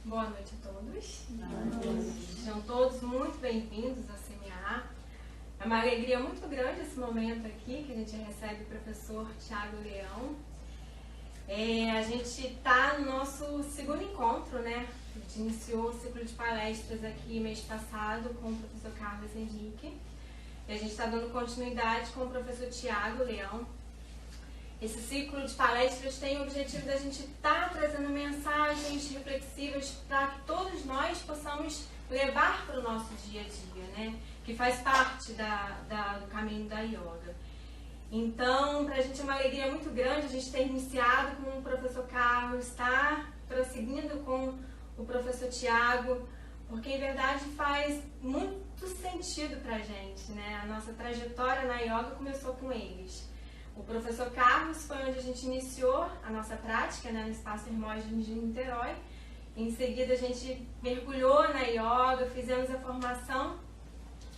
Boa noite a todos. Sejam todos muito bem-vindos ao Semear. É uma alegria muito grande esse momento aqui, que a gente recebe o professor Tiago Leão. A gente está no nosso segundo encontro, né? A gente iniciou o ciclo de palestras aqui mês passado com o professor Carlos Henrique. E a gente está dando continuidade com o professor Tiago Leão. Esse ciclo de palestras tem o objetivo da gente estar trazendo mensagens reflexivas para que todos nós possamos levar para o nosso dia a dia, né? Que faz parte do caminho da yoga. Então, para a gente é uma alegria muito grande a gente ter iniciado com o professor Carlos, estar prosseguindo com o professor Tiago, porque em verdade faz muito sentido para a gente, né? A nossa trajetória na yoga começou com eles. O professor Carlos foi onde a gente iniciou a nossa prática, né, no Espaço Hermógenes de Niterói. Em seguida a gente mergulhou na yoga, fizemos a formação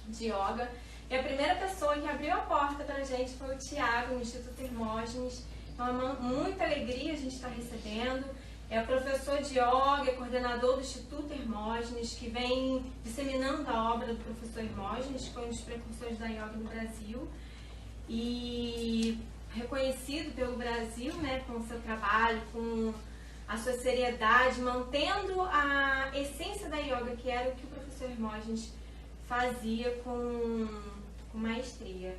de yoga. E a primeira pessoa que abriu a porta para a gente foi o Tiago, no Instituto Hermógenes. Então é muita alegria a gente estar recebendo. É o professor de yoga, é coordenador do Instituto Hermógenes, que vem disseminando a obra do professor Hermógenes, que foi um dos precursores da yoga no Brasil. E reconhecido pelo Brasil, né, com o seu trabalho, com a sua seriedade, mantendo a essência da yoga, que era o que o professor Hermógenes fazia com maestria.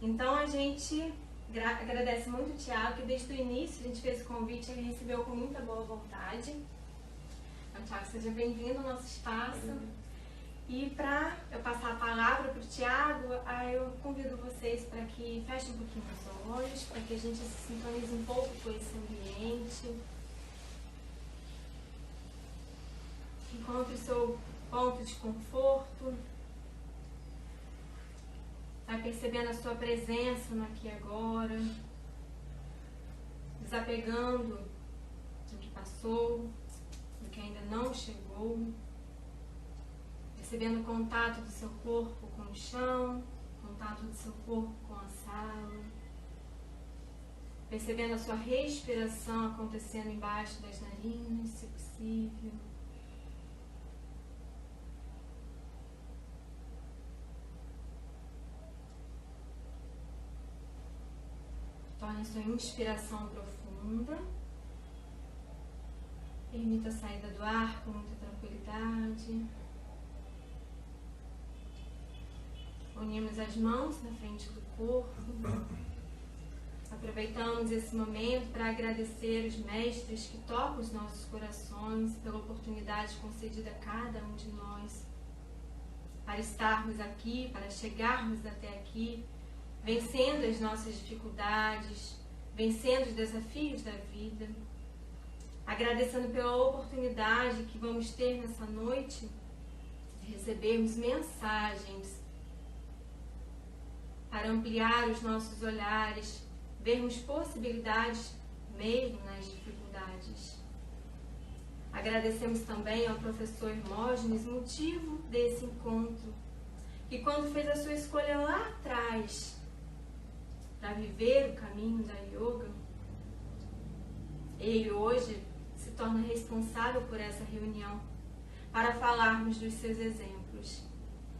Então a gente agradece muito o Tiago, que desde o início a gente fez o convite, ele recebeu com muita boa vontade. Então, Tiago, seja bem-vindo ao nosso espaço. E para eu passar a palavra para o Tiago, eu convido vocês para que fechem um pouquinho os olhos, para que a gente se sintonize um pouco com esse ambiente. Encontre o seu ponto de conforto. Vai percebendo a sua presença no aqui e agora. Desapegando do que passou, do que ainda não chegou. Percebendo o contato do seu corpo com o chão, contato do seu corpo com a sala. Percebendo a sua respiração acontecendo embaixo das narinas, se possível. Torne a sua inspiração profunda. Permita a saída do ar com muita tranquilidade. Unimos as mãos na frente do corpo. Aproveitamos esse momento para agradecer os mestres que tocam os nossos corações pela oportunidade concedida a cada um de nós para estarmos aqui, para chegarmos até aqui, vencendo as nossas dificuldades, vencendo os desafios da vida. Agradecendo pela oportunidade que vamos ter nessa noite de recebermos mensagens para ampliar os nossos olhares, vermos possibilidades mesmo nas dificuldades. Agradecemos também ao professor Hermógenes, motivo desse encontro, que quando fez a sua escolha lá atrás para viver o caminho da yoga, ele hoje se torna responsável por essa reunião, para falarmos dos seus exemplos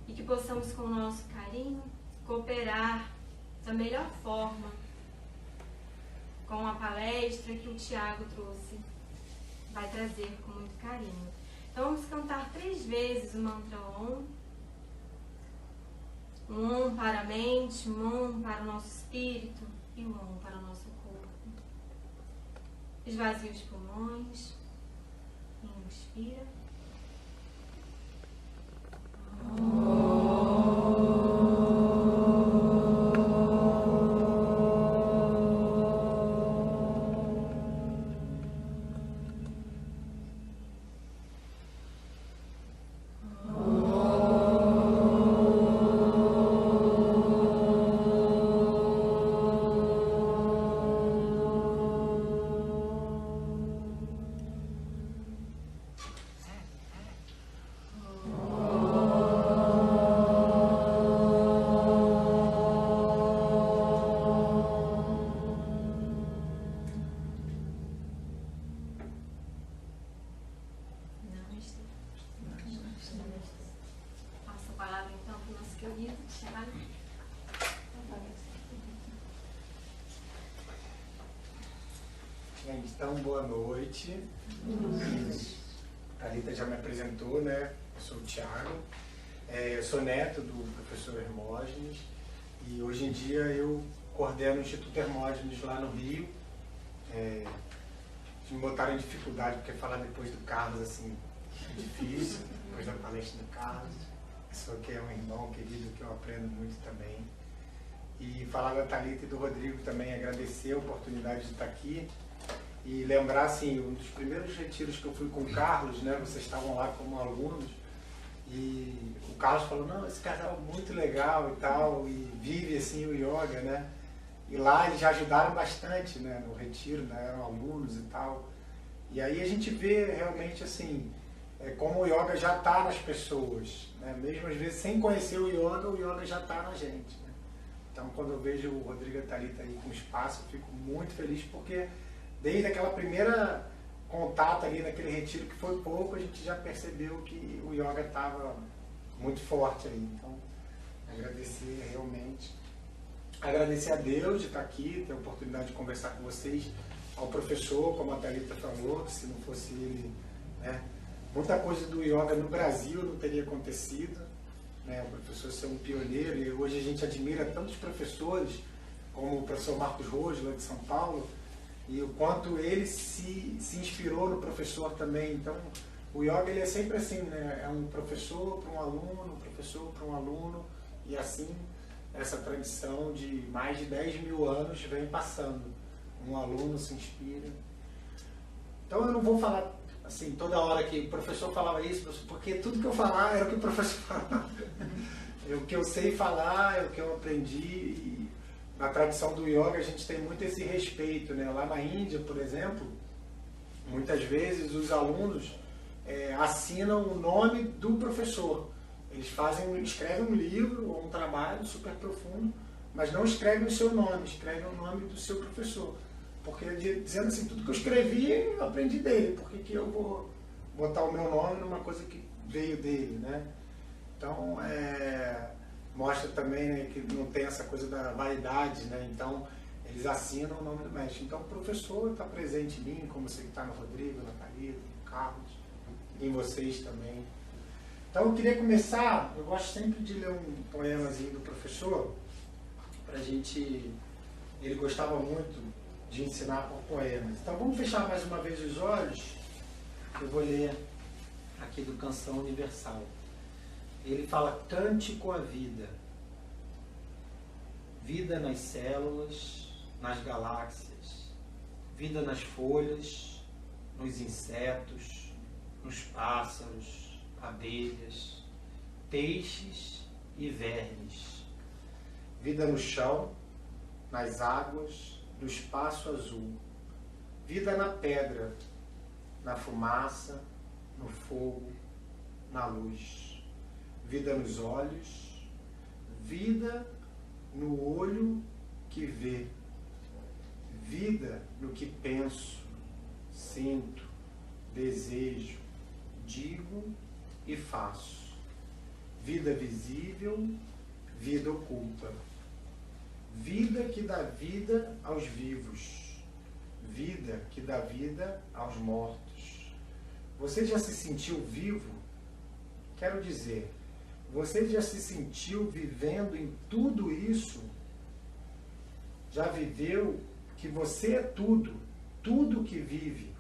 e que possamos com o nosso carinho cooperar da melhor forma com a palestra que o Tiago vai trazer com muito carinho. Então vamos cantar 3 vezes o mantra Om. Um Om para a mente, um Om para o nosso espírito e um Om para o nosso corpo. Esvazie os pulmões. Inspira. Thalita, Thiago. Gente, então, boa noite. A Thalita já me apresentou, né? Eu sou o Thiago, eu sou neto do professor Hermógenes e hoje em dia eu coordeno o Instituto Hermógenes lá no Rio. Me botaram em dificuldade, porque falar depois do Carlos assim, é difícil, depois da palestra do Carlos. Isso aqui é um irmão querido que eu aprendo muito também. E falar da Thalita e do Rodrigo também, agradecer a oportunidade de estar aqui. E lembrar, assim, um dos primeiros retiros que eu fui com o Carlos, né, vocês estavam lá como alunos, e o Carlos falou, não, esse casal é muito legal e tal, e vive, assim, o yoga, né, e lá eles já ajudaram bastante, né, no retiro, né, eram alunos e tal, e aí a gente vê realmente, assim, como o yoga já está nas pessoas, né, mesmo às vezes sem conhecer o yoga já está na gente, né? Então, quando eu vejo o Rodrigo e a Thalita aí com espaço, eu fico muito feliz, porque desde aquela primeira contato ali naquele retiro, que foi pouco, a gente já percebeu que o yoga estava muito forte aí. Então, agradecer realmente. Agradecer a Deus de estar aqui, ter a oportunidade de conversar com vocês, ao professor, como a Thalita falou, que se não fosse ele, né, muita coisa do yoga no Brasil não teria acontecido, né, o professor ser um pioneiro, e hoje a gente admira tantos professores, como o professor Marcos Rojo, lá de São Paulo, e o quanto ele se inspirou no professor também. Então, o yoga ele é sempre assim, né? É um professor para um aluno, um professor para um aluno, e assim essa tradição de mais de 10 mil anos vem passando. Um aluno se inspira. Então, eu não vou falar assim toda hora que o professor falava isso, porque tudo que eu falar era o que o professor falava. É o que eu sei falar, é o que eu aprendi. Na tradição do yoga a gente tem muito esse respeito, né? Lá na Índia, por exemplo, muitas vezes os alunos assinam o nome do professor. Eles escrevem um livro ou um trabalho super profundo, mas não escrevem o seu nome, escrevem o nome do seu professor. Porque dizendo assim, tudo que eu escrevi eu aprendi dele, por que eu vou botar o meu nome numa coisa que veio dele, né? Então, mostra também, né, que não tem essa coisa da vaidade, né? Então, eles assinam o nome do mestre. Então, o professor está presente em mim, como você está no Rodrigo, na Thalita, no Carlos, em vocês também. Então, eu queria começar, eu gosto sempre de ler um poemazinho do professor, pra gente, ele gostava muito de ensinar por poemas. Então, vamos fechar mais uma vez os olhos, eu vou ler aqui do Canção Universal. Ele fala, cante com a vida. Vida nas células, nas galáxias. Vida nas folhas, nos insetos, nos pássaros, abelhas, peixes e vermes. Vida no chão, nas águas, do espaço azul. Vida na pedra, na fumaça, no fogo, na luz. Vida nos olhos, vida no olho que vê, vida no que penso, sinto, desejo, digo e faço. Vida visível, vida oculta. Vida que dá vida aos vivos, vida que dá vida aos mortos. Você já se sentiu vivo? Quero dizer, você já se sentiu vivendo em tudo isso? Já viveu que você é tudo, tudo que vive?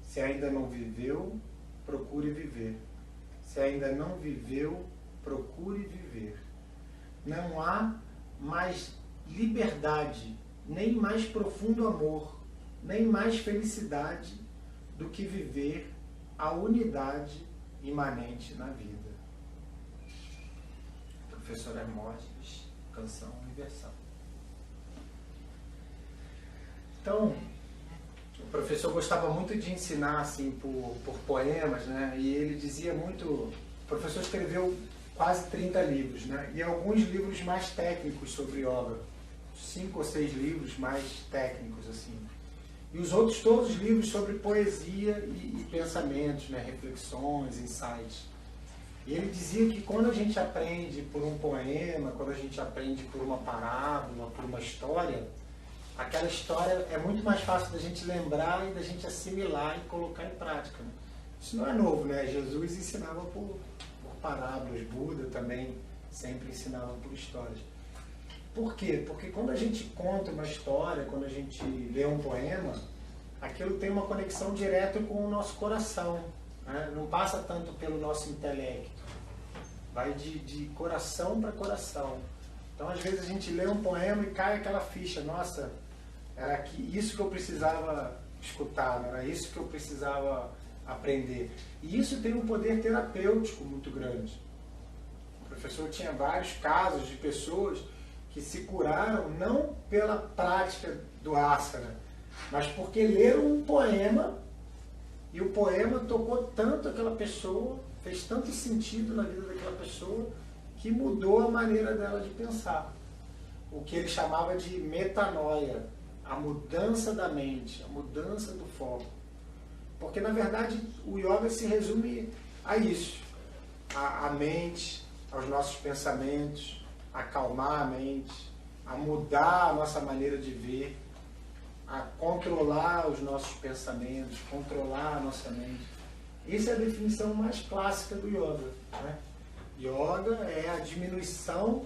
Se ainda não viveu, procure viver. Se ainda não viveu, procure viver. Não há mais liberdade, nem mais profundo amor, nem mais felicidade do que viver a unidade imanente na vida. Professor Hermógenes, Canção Universal. Então, o professor gostava muito de ensinar assim por poemas, né? E ele dizia muito. O professor escreveu quase 30 livros, né? E alguns livros mais técnicos sobre yoga, 5 ou 6 livros mais técnicos assim. E os outros todos livros sobre poesia e pensamentos, né? Reflexões, insights. E ele dizia que quando a gente aprende por um poema, quando a gente aprende por uma parábola, por uma história, aquela história é muito mais fácil da gente lembrar e da gente assimilar e colocar em prática. Né? Isso não é novo, né? Jesus ensinava por parábolas, Buda também sempre ensinava por histórias. Por quê? Porque quando a gente conta uma história, quando a gente lê um poema, aquilo tem uma conexão direta com o nosso coração. Né? Não passa tanto pelo nosso intelecto. Vai de coração para coração. Então, às vezes, a gente lê um poema e cai aquela ficha. Nossa, era isso que eu precisava escutar, não era isso que eu precisava aprender. E isso tem um poder terapêutico muito grande. O professor tinha vários casos de pessoas que se curaram não pela prática do asana, mas porque leram um poema e o poema tocou tanto aquela pessoa, fez tanto sentido na vida daquela pessoa, que mudou a maneira dela de pensar. O que ele chamava de metanoia, a mudança da mente, a mudança do foco. Porque, na verdade, o yoga se resume a isso. A mente, aos nossos pensamentos, acalmar a mente, a mudar a nossa maneira de ver, a controlar os nossos pensamentos, controlar a nossa mente. Essa é a definição mais clássica do yoga. Né? Yoga é a diminuição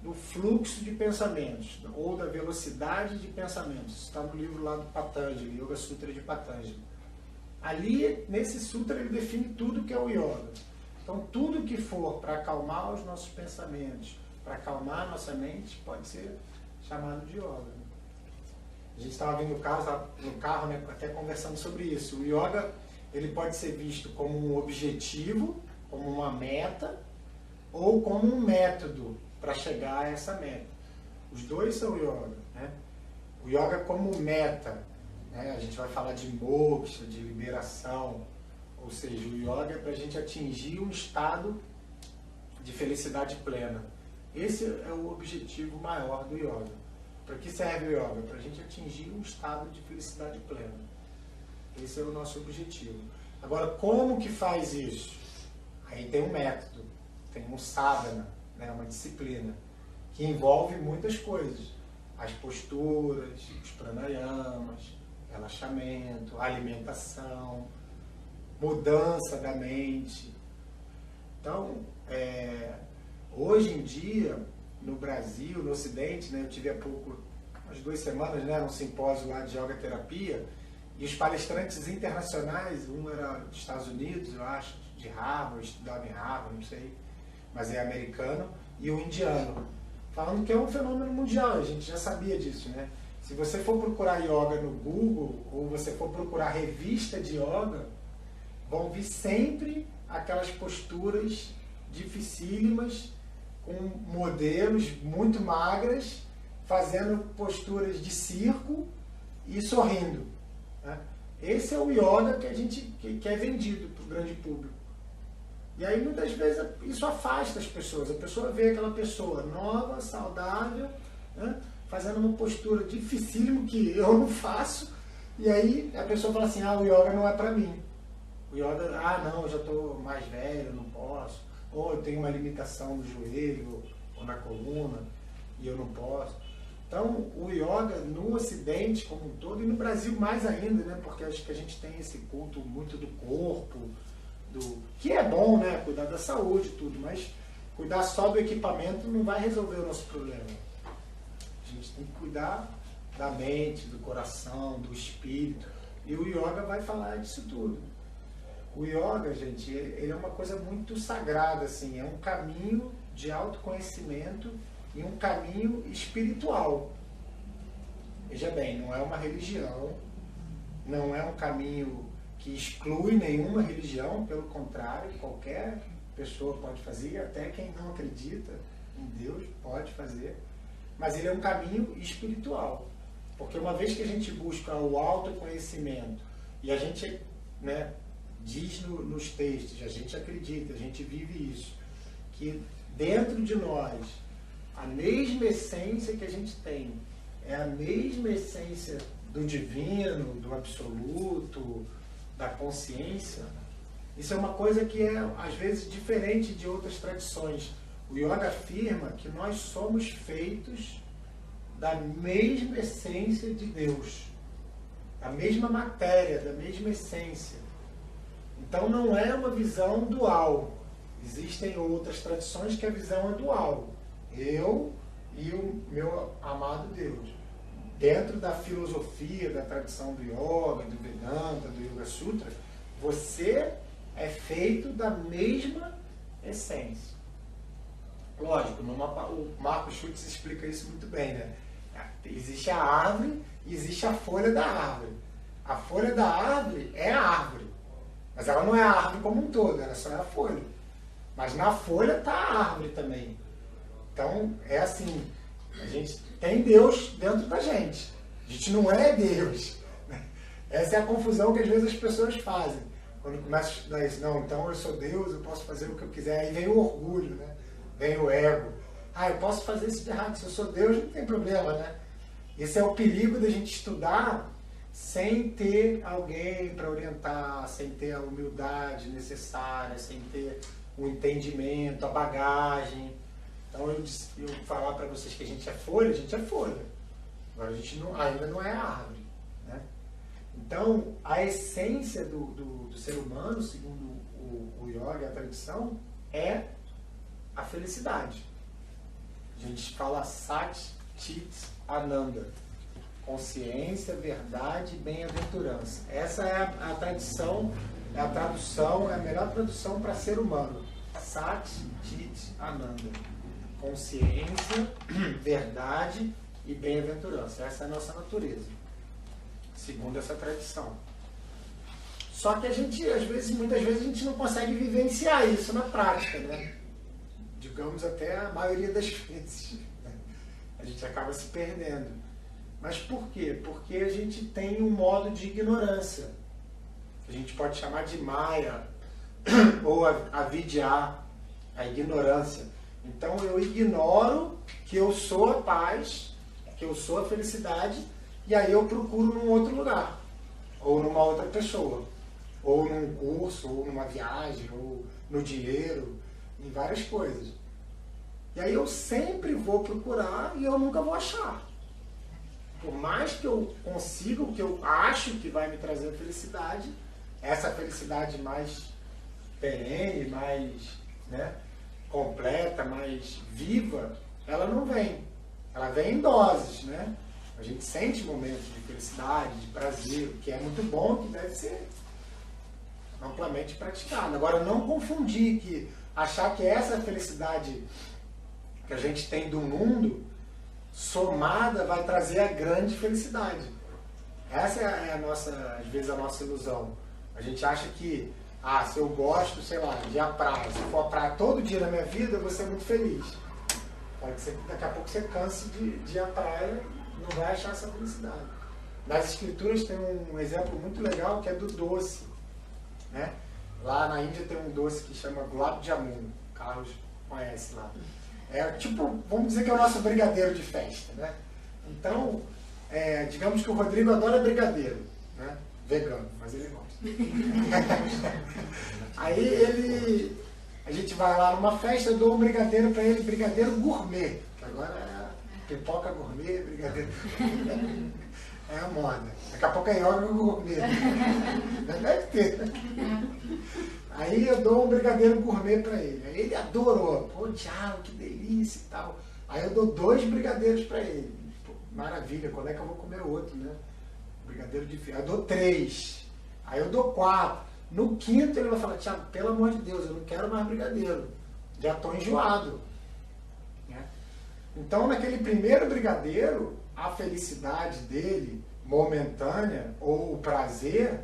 do fluxo de pensamentos, ou da velocidade de pensamentos. Isso está no livro lá do Patanjali, Yoga Sutra de Patanjali. Ali, nesse sutra, ele define tudo que é o yoga. Então, tudo que for para acalmar os nossos pensamentos, para acalmar a nossa mente, pode ser chamado de yoga. A gente estava vindo no carro, né, até conversando sobre isso. O yoga, ele pode ser visto como um objetivo, como uma meta, ou como um método para chegar a essa meta. Os dois são yoga. Né? O yoga como meta, né? A gente vai falar de moksha, de liberação, ou seja, o yoga é para a gente atingir um estado de felicidade plena. Esse é o objetivo maior do yoga. Para que serve o yoga? Para a gente atingir um estado de felicidade plena. Esse é o nosso objetivo. Agora, como que faz isso? Aí tem um método, tem um sadhana, né, uma disciplina, que envolve muitas coisas. As posturas, os pranayamas, relaxamento, alimentação, mudança da mente. Então, hoje em dia, no Brasil, no Ocidente, né, eu tive há pouco, umas 2 semanas, né, um simpósio lá de yoga terapia, e os palestrantes internacionais, um era dos Estados Unidos, eu acho, de Harvard, estudava em Harvard, não sei, mas é americano, e o indiano, falando que é um fenômeno mundial, a gente já sabia disso, né? Se você for procurar yoga no Google, ou você for procurar revista de yoga, vão vir sempre aquelas posturas dificílimas, com modelos muito magras, fazendo posturas de circo e sorrindo. Né? Esse é o yoga que a gente que é vendido para o grande público. E aí muitas vezes isso afasta as pessoas. A pessoa vê aquela pessoa nova, saudável, né? Fazendo uma postura dificílima que eu não faço, e aí a pessoa fala assim, o yoga não é para mim. O yoga, não, eu já estou mais velho, não posso. Ou eu tenho uma limitação no joelho ou na coluna e eu não posso. Então, o yoga no Ocidente como um todo, e no Brasil mais ainda, né? Porque acho que a gente tem esse culto muito do corpo, que é bom, né? Cuidar da saúde e tudo, mas cuidar só do equipamento não vai resolver o nosso problema. A gente tem que cuidar da mente, do coração, do espírito. E o yoga vai falar disso tudo. O yoga, gente, ele é uma coisa muito sagrada, assim, é um caminho de autoconhecimento e um caminho espiritual. Veja bem, não é uma religião, não é um caminho que exclui nenhuma religião, pelo contrário, qualquer pessoa pode fazer, até quem não acredita em Deus pode fazer, mas ele é um caminho espiritual, porque uma vez que a gente busca o autoconhecimento e a gente, né, diz nos textos, a gente acredita, a gente vive isso, que dentro de nós, a mesma essência que a gente tem, é a mesma essência do divino, do absoluto, da consciência, Isso é uma coisa que é, às vezes, diferente de outras tradições. O yoga afirma que nós somos feitos da mesma essência de Deus, da mesma matéria, da mesma essência. Então não é uma visão dual. Existem outras tradições que a visão é dual. Eu e o meu amado Deus. Dentro da filosofia, da tradição do yoga, do Vedanta, do Yoga Sutra, você é feito da mesma essência. Lógico, o Marcos Schultz explica isso muito bem, né? Existe a árvore e existe a folha da árvore. A folha da árvore é a árvore, mas ela não é a árvore como um todo, ela só é a folha. Mas na folha está a árvore também. Então, é assim, a gente tem Deus dentro da gente. A gente não é Deus. Essa é a confusão que às vezes as pessoas fazem. Quando começam a estudar isso, não, então eu sou Deus, eu posso fazer o que eu quiser. Aí vem o orgulho, né? Vem o ego. Ah, eu posso fazer isso de errado, se eu sou Deus não tem problema, né? Esse é o perigo da gente estudar sem ter alguém para orientar, sem ter a humildade necessária, sem ter o entendimento, a bagagem. Então eu falar para vocês que a gente é folha. Agora a gente ainda não é árvore, né? Então a essência do ser humano, segundo o yoga e a tradição, é a felicidade. A gente fala Sat Chit Ananda. Consciência, verdade e bem-aventurança. Essa é a tradição, é a tradução, é a melhor tradução para ser humano. Sat Chit Ananda. Consciência, verdade e bem-aventurança. Essa é a nossa natureza, segundo essa tradição. Só que a gente, muitas vezes, a gente não consegue vivenciar isso na prática, né? Digamos até a maioria das vezes. Né? A gente acaba se perdendo. Mas por quê? Porque a gente tem um modo de ignorância. A gente pode chamar de Maya ou avidya, a ignorância. Então eu ignoro que eu sou a paz, que eu sou a felicidade, e aí eu procuro num outro lugar, ou numa outra pessoa, ou num curso, ou numa viagem, ou no dinheiro, em várias coisas. E aí eu sempre vou procurar e eu nunca vou achar. Por mais que eu consiga o que eu acho que vai me trazer felicidade, essa felicidade mais perene, mais, né, completa, mais viva, ela não vem. Ela vem em doses, né? A gente sente momentos de felicidade, de prazer, que é muito bom, que deve ser amplamente praticado. Agora, não confundir que achar que essa felicidade que a gente tem do mundo somada vai trazer a grande felicidade. Essa é a nossa, às vezes, a nossa ilusão. A gente acha que, se eu gosto, sei lá, de ir à praia, se eu for à praia todo dia na minha vida, eu vou ser muito feliz. Pode ser que daqui a pouco você canse de ir à praia e não vai achar essa felicidade. Nas escrituras tem um exemplo muito legal que é do doce, né? Lá na Índia tem um doce que chama Gulab Jamun. Carlos conhece lá. É tipo, vamos dizer que é o nosso brigadeiro de festa, né? Então, digamos que o Rodrigo adora brigadeiro, né? Vegano, mas ele gosta. Aí a gente vai lá numa festa, eu dou um brigadeiro para ele, brigadeiro gourmet. Agora é pipoca gourmet, brigadeiro. É a moda. Daqui a pouco é yoga gourmet. Deve ter. Aí eu dou um brigadeiro gourmet para ele. Aí ele adorou. Pô, Thiago, que delícia e tal. Aí eu dou 2 brigadeiros para ele. Pô, maravilha, quando é que eu vou comer outro, né? Brigadeiro de fio. Aí eu dou 3. Aí eu dou 4. No 5º ele vai falar, Thiago, pelo amor de Deus, eu não quero mais brigadeiro. Já estou enjoado. Né? Então, naquele primeiro brigadeiro, a felicidade dele, momentânea, ou o prazer,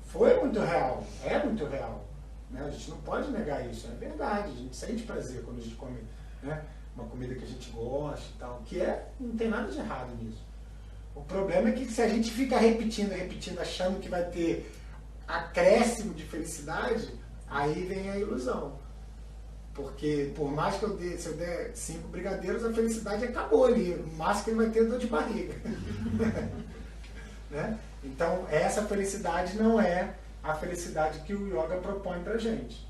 foi muito real. É muito real. Né? A gente não pode negar isso, é verdade. A gente sente prazer quando a gente come, né, uma comida que a gente gosta e tal. Que não tem nada de errado nisso. O problema é que se a gente fica repetindo, achando que vai ter acréscimo de felicidade, aí vem a ilusão. Porque por mais que se eu der 5 brigadeiros, a felicidade acabou ali. O máximo que ele vai ter é dor de barriga. Né? Então essa felicidade não é a felicidade que o yoga propõe pra gente.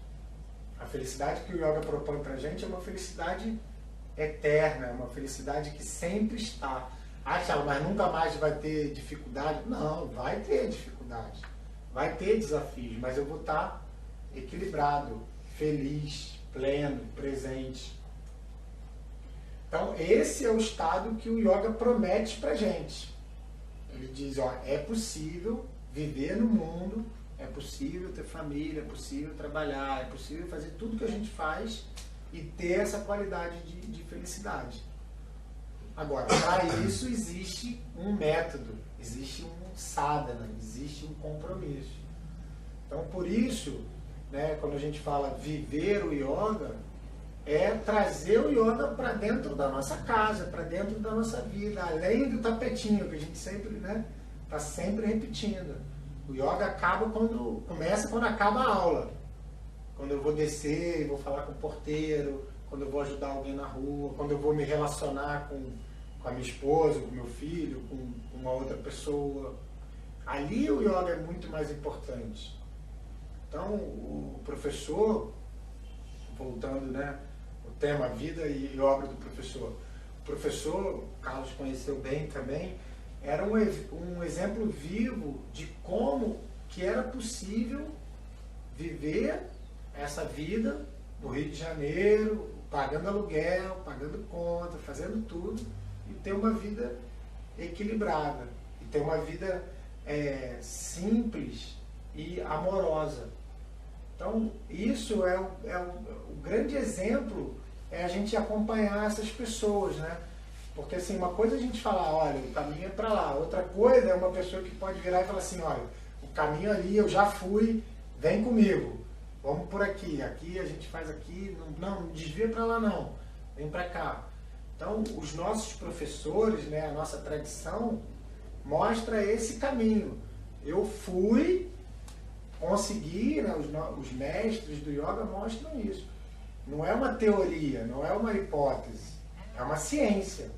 A felicidade que o yoga propõe pra gente é uma felicidade eterna, é uma felicidade que sempre está. Ah, Thiago, mas nunca mais vai ter dificuldade? Não, vai ter dificuldade, vai ter desafios, mas eu vou estar equilibrado, feliz, pleno, presente. Então, esse é o estado que o yoga promete pra gente. Ele diz, ó, é possível viver no mundo, é possível ter família, é possível trabalhar, é possível fazer tudo que a gente faz e ter essa qualidade de felicidade. Agora, para isso existe um método, existe um sadhana, existe um compromisso. Então, por isso, né, quando a gente fala viver o yoga, é trazer o yoga para dentro da nossa casa, para dentro da nossa vida, além do tapetinho, que a gente sempre, né, está sempre repetindo. O yoga começa quando acaba a aula. Quando eu vou descer, vou falar com o porteiro, quando eu vou ajudar alguém na rua, quando eu vou me relacionar com a minha esposa, com o meu filho, com uma outra pessoa. Ali o yoga é muito mais importante. Então, o professor, voltando, né, o tema vida e obra do professor. O professor, o Carlos conheceu bem também, era um exemplo vivo de como que era possível viver essa vida no Rio de Janeiro, pagando aluguel, pagando conta, fazendo tudo, e ter uma vida equilibrada, e ter uma vida simples e amorosa. Então, isso é o grande exemplo, é a gente acompanhar essas pessoas, né? Porque, assim, uma coisa é a gente falar, olha, o caminho é para lá. Outra coisa é uma pessoa que pode virar e falar assim, olha, o caminho ali eu já fui, vem comigo. Vamos por aqui. Aqui a gente faz aqui, não desvia para lá não, vem para cá. Então, os nossos professores, né, a nossa tradição, mostra esse caminho. Eu fui, consegui, né, os mestres do yoga mostram isso. Não é uma teoria, não é uma hipótese, é uma ciência.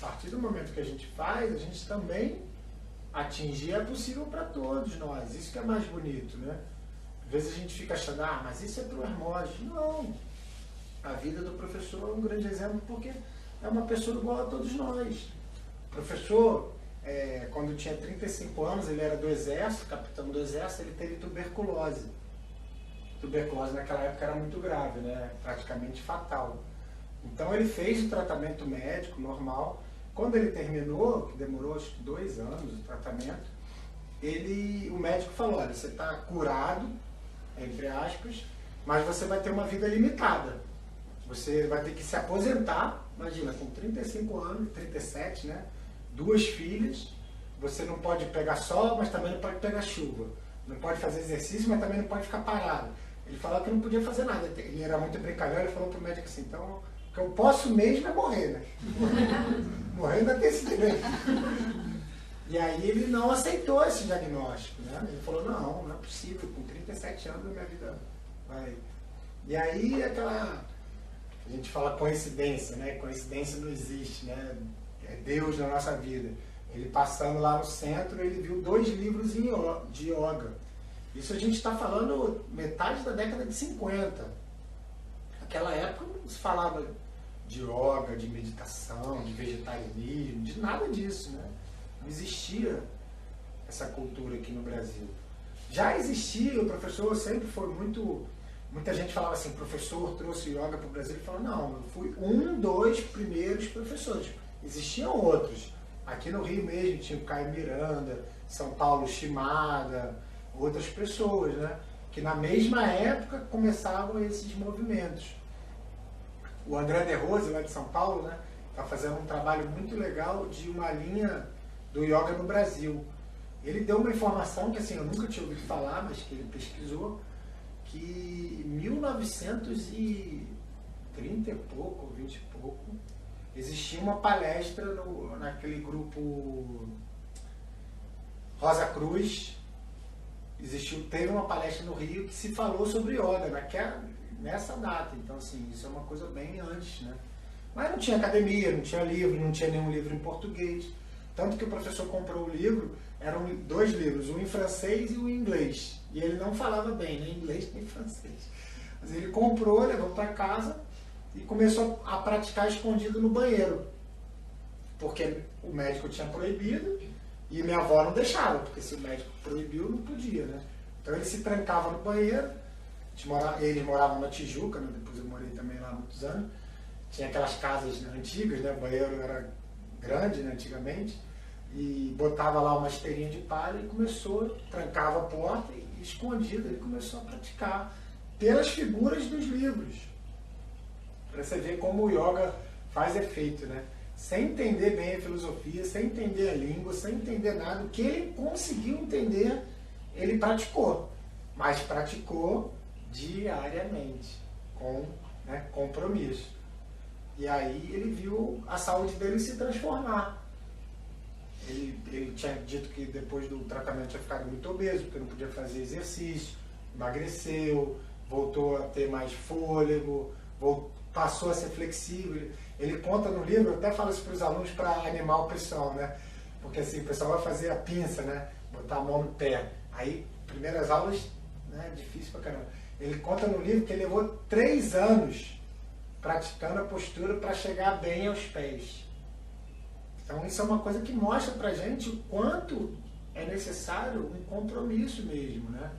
A partir do momento que a gente faz, a gente também atingir é possível para todos nós. Isso que é mais bonito, né? Às vezes a gente fica achando, mas isso é para o Hermógenes. Não. A vida do professor é um grande exemplo porque é uma pessoa igual a todos nós. O professor, quando tinha 35 anos, ele era do exército, capitão do exército, ele teve tuberculose. Tuberculose naquela época era muito grave, né? Praticamente fatal. Então ele fez o tratamento médico normal. Quando ele terminou, que demorou acho que 2 anos o tratamento, o médico falou, olha, você está curado, entre aspas, mas você vai ter uma vida limitada. Você vai ter que se aposentar, imagina, com 35 anos, 37, né? 2 filhas, você não pode pegar sol, mas também não pode pegar chuva. Não pode fazer exercício, mas também não pode ficar parado. Ele falou que não podia fazer nada. Ele era muito brincalhão, ele falou para o médico assim, então, o que eu posso mesmo é morrer, né? Morrer ainda tem esse direito. E aí ele não aceitou esse diagnóstico, né? Ele falou, não é possível, com 37 anos a minha vida vai... E aí a gente fala coincidência, né? Coincidência não existe, né? É Deus na nossa vida. Ele passando lá no centro, ele viu 2 livros de yoga. Isso a gente está falando metade da década de 50. Naquela época não se falava de yoga, de meditação, de vegetarianismo, de nada disso, né? Não existia essa cultura aqui no Brasil. Já existia, o professor sempre foi muito... Muita gente falava assim, professor trouxe yoga para o Brasil. Ele falou, não, eu fui um dos primeiros professores. Existiam outros. Aqui no Rio mesmo tinha o Caio Miranda, São Paulo Shimada, outras pessoas, né? Que na mesma época começavam esses movimentos. O André De Rose, lá de São Paulo, né? Está fazendo um trabalho muito legal de uma linha do yoga no Brasil. Ele deu uma informação que assim, eu nunca tinha ouvido falar, mas que ele pesquisou, que em 1930 e pouco, 20 e pouco, existia uma palestra naquele grupo Rosa Cruz, teve uma palestra no Rio que se falou sobre yoga nessa data. Então, assim, isso é uma coisa bem antes, né? Mas não tinha academia, não tinha livro, não tinha nenhum livro em português. Tanto que o professor comprou o livro, eram 2 livros, um em francês e um em inglês. E ele não falava bem, nem inglês nem francês. Mas ele comprou, levou para casa e começou a praticar escondido no banheiro. Porque o médico tinha proibido e minha avó não deixava, porque se o médico proibiu, não podia, né? Então ele se trancava no banheiro, eles moravam na Tijuca, né? Depois eu morei também lá há muitos anos. Tinha aquelas casas, né, antigas, né? O banheiro era grande, né, antigamente, e botava lá uma esteirinha de palha e começou, trancava a porta e escondido, ele começou a praticar pelas figuras dos livros. Para você ver como o yoga faz efeito, né? Sem entender bem a filosofia, sem entender a língua, sem entender nada, o que ele conseguiu entender, ele praticou. Mas praticou diariamente, com, né, compromisso. E aí ele viu a saúde dele se transformar. Ele tinha dito que depois do tratamento tinha ficado muito obeso, porque não podia fazer exercício, emagreceu, voltou a ter mais fôlego, passou a ser flexível. Ele conta no livro, eu até falo isso para os alunos para animar o pessoal, né? Porque assim, o pessoal vai fazer a pinça, né? Botar a mão no pé. Aí, primeiras aulas, né? Difícil pra caramba. Ele conta no livro que ele levou 3 anos praticando a postura para chegar bem aos pés. Então isso é uma coisa que mostra pra gente o quanto é necessário um compromisso mesmo, né?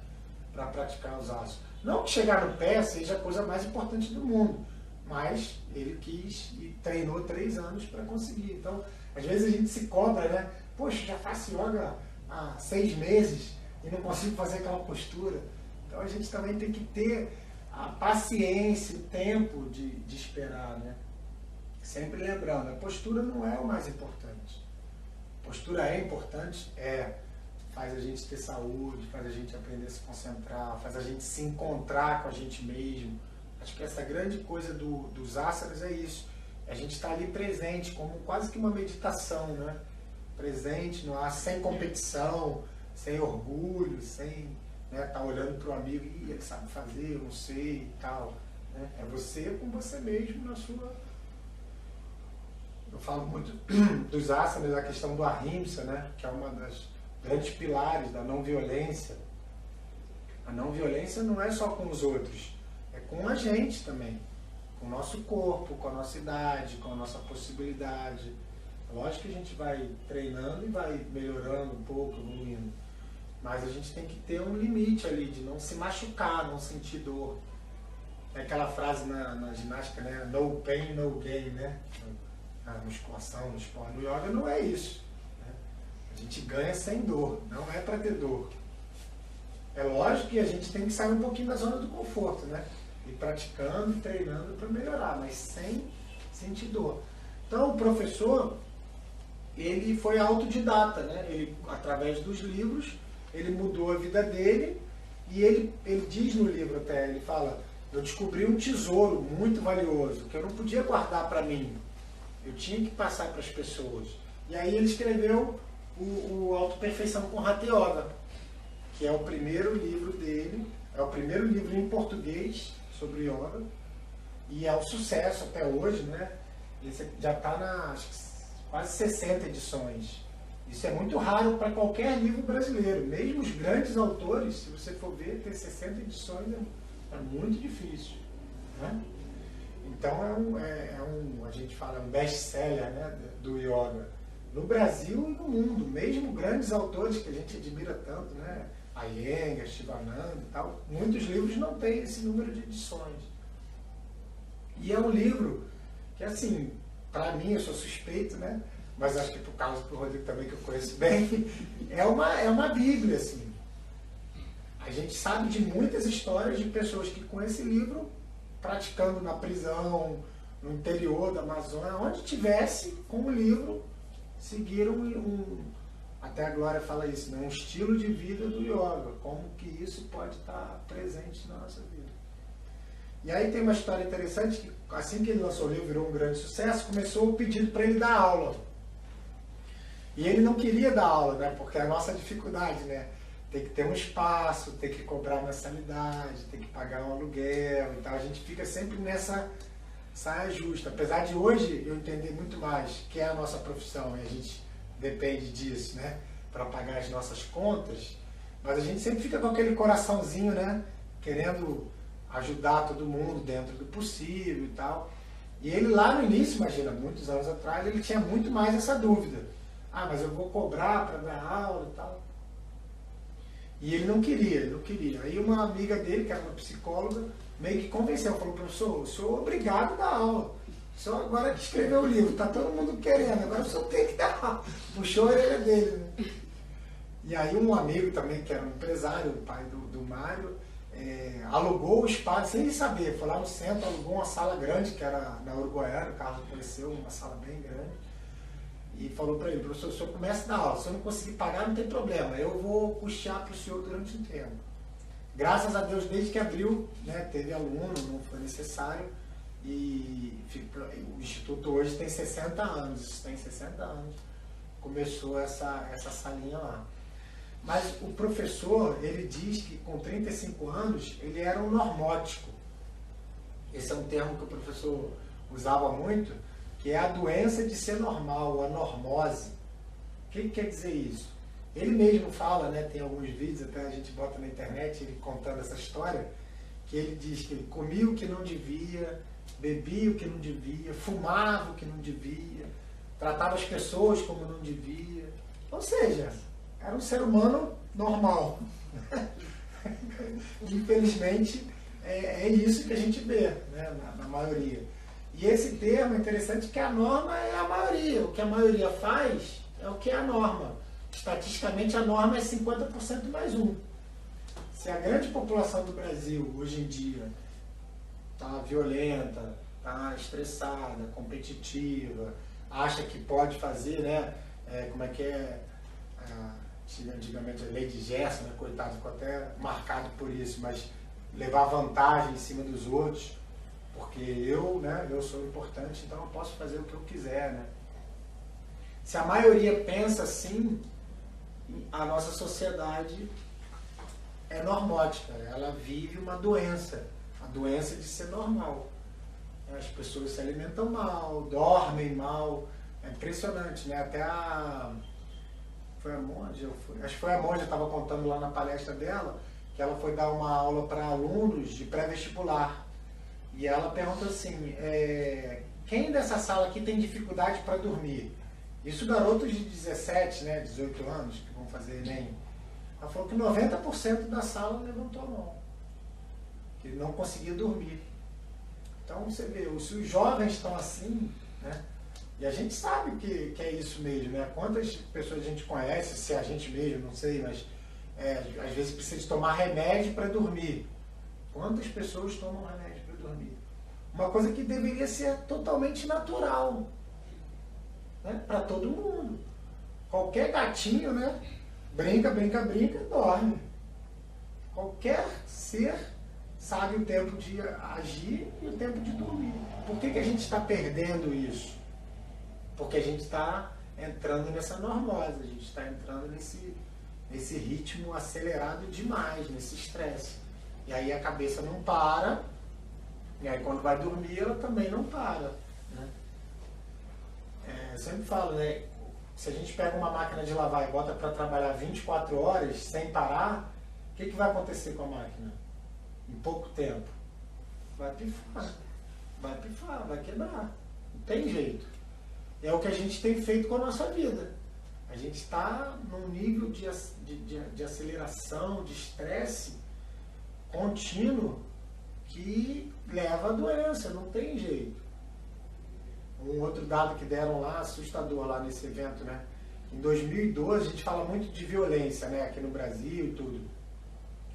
Para praticar os asas. Não que chegar no pé seja a coisa mais importante do mundo, mas ele quis e treinou 3 anos para conseguir. Então, às vezes a gente se cobra, né? Poxa, já faço yoga há 6 meses e não consigo fazer aquela postura. Então a gente também tem que ter a paciência, o tempo de esperar, né? Sempre lembrando, a postura não é o mais importante. A postura é importante, faz a gente ter saúde, faz a gente aprender a se concentrar, faz a gente se encontrar com a gente mesmo. Acho que essa grande coisa dos asanas é isso. A gente está ali presente, como quase que uma meditação, né? Presente no ar, sem competição, sem orgulho, sem tá olhando para o amigo e ele sabe fazer, eu não sei e tal. Né? É você com você mesmo na sua... Eu falo muito dos asanas, da questão do ahimsa, né? Que é uma das grandes pilares da não violência. A não violência não é só com os outros, é com a gente também. Com o nosso corpo, com a nossa idade, com a nossa possibilidade. Lógico que a gente vai treinando e vai melhorando um pouco, evoluindo. Mas a gente tem que ter um limite ali, de não se machucar, não sentir dor. É aquela frase na ginástica, né? No pain, no gain, né? Na musculação, no esporte, no yoga não é isso. Né? A gente ganha sem dor, não é para ter dor. É lógico que a gente tem que sair um pouquinho da zona do conforto, né? E praticando e treinando para melhorar, mas sem sentir dor. Então o professor, ele foi autodidata, né? Ele, através dos livros, ele mudou a vida dele e ele diz no livro até, ele fala, eu descobri um tesouro muito valioso, que eu não podia guardar para mim, eu tinha que passar para as pessoas. E aí ele escreveu o Autoperfeição com Hatha Yoga, que é o primeiro livro dele, é o primeiro livro em português sobre yoga, e é um sucesso até hoje, né? Esse já está nas quase 60 edições. Isso é muito raro para qualquer livro brasileiro. Mesmo os grandes autores, se você for ver, ter 60 edições é muito difícil. Né? Então a gente fala um best-seller, né, do yoga. No Brasil e no mundo, mesmo grandes autores que a gente admira tanto, né? Iyengar, Shivananda e tal, muitos livros não têm esse número de edições. E é um livro que, assim, para mim, eu sou suspeito, né? Mas acho que por causa do Rodrigo também, que eu conheço bem, é uma Bíblia, assim. A gente sabe de muitas histórias de pessoas que com esse livro, praticando na prisão, no interior da Amazônia, onde tivesse, com o livro, seguiram até a Glória fala isso, né? Um estilo de vida do yoga, como que isso pode estar presente na nossa vida. E aí tem uma história interessante, que assim que ele lançou o livro, virou um grande sucesso, começou o pedido para ele dar aula. E ele não queria dar aula, né? Porque é a nossa dificuldade, né? Tem que ter um espaço, tem que cobrar mensalidade, tem que pagar um aluguel e tal. A gente fica sempre nessa saia justa. Apesar de hoje eu entender muito mais que é a nossa profissão e a gente depende disso, né? Para pagar as nossas contas, mas a gente sempre fica com aquele coraçãozinho, né? Querendo ajudar todo mundo dentro do possível e tal. E ele lá no início, imagina, muitos anos atrás, ele tinha muito mais essa dúvida. Ah, mas eu vou cobrar para dar aula e tal. E ele não queria, ele não queria. Aí uma amiga dele, que era uma psicóloga, meio que convenceu, falou, professor, o senhor é obrigado a dar aula. O senhor agora que escreveu o livro, tá todo mundo querendo, agora o senhor tem que dar aula. Puxou a orelha dele, né? E aí um amigo também, que era um empresário, o pai do Mário, alugou o espaço sem ele saber. Foi lá no centro, alugou uma sala grande, que era na Uruguaiana, o Carlos apareceu, uma sala bem grande. E falou para ele, professor, o senhor começa a dar aula, se eu não conseguir pagar, não tem problema, eu vou puxar para o senhor durante um tempo. Graças a Deus, desde que abriu, né, teve aluno, não foi necessário, e o Instituto hoje tem 60 anos, começou essa salinha lá. Mas o professor, ele diz que com 35 anos, ele era um normótico. Esse é um termo que o professor usava muito, que é a doença de ser normal, a normose. O que quer dizer isso? Ele mesmo fala, né, tem alguns vídeos, até a gente bota na internet, ele contando essa história, que ele diz que ele comia o que não devia, bebia o que não devia, fumava o que não devia, tratava as pessoas como não devia. Ou seja, era um ser humano normal. Infelizmente, é isso que a gente vê, né, na maioria. E esse termo é interessante que a norma é a maioria. O que a maioria faz é o que é a norma. Estatisticamente, a norma é 50% mais um. Se a grande população do Brasil, hoje em dia, está violenta, está estressada, competitiva, acha que pode fazer, né? Como é que é? Antigamente a lei de Gerson, né? Coitado, ficou até marcado por isso, mas levar vantagem em cima dos outros. Porque eu sou importante, então eu posso fazer o que eu quiser, né? Se a maioria pensa assim, a nossa sociedade é normótica, ela vive uma doença, a doença de ser normal. As pessoas se alimentam mal, dormem mal, é impressionante, né? Até foi a Monja, acho que foi a Monja, estava contando lá na palestra dela, que ela foi dar uma aula para alunos de pré-vestibular. E ela pergunta assim, quem dessa sala aqui tem dificuldade para dormir? Isso garotos de 17, né, 18 anos, que vão fazer Enem. Ela falou que 90% da sala levantou a mão, que não conseguia dormir. Então você vê, se os jovens estão assim, né, e a gente sabe que é isso mesmo, né? Quantas pessoas a gente conhece, se a gente mesmo, não sei, mas às vezes precisa de tomar remédio para dormir. Quantas pessoas tomam remédio para dormir? Uma coisa que deveria ser totalmente natural, né? Para todo mundo. Qualquer gatinho, né? Brinca, dorme. Qualquer ser sabe o tempo de agir e o tempo de dormir. Por que a gente está perdendo isso? Porque a gente está entrando nessa normose, a gente está entrando nesse ritmo acelerado demais, nesse estresse. E aí a cabeça não para, e aí quando vai dormir ela também não para. Né? Eu sempre falo, né? Se a gente pega uma máquina de lavar e bota para trabalhar 24 horas sem parar, o que vai acontecer com a máquina? Em pouco tempo? Vai pifar, vai quebrar. Não tem jeito. É o que a gente tem feito com a nossa vida. A gente está num nível de aceleração, de estresse contínuo que leva à doença, não tem jeito. Um outro dado que deram lá, assustador lá nesse evento, né? Em 2012, a gente fala muito de violência, né? Aqui no Brasil e tudo.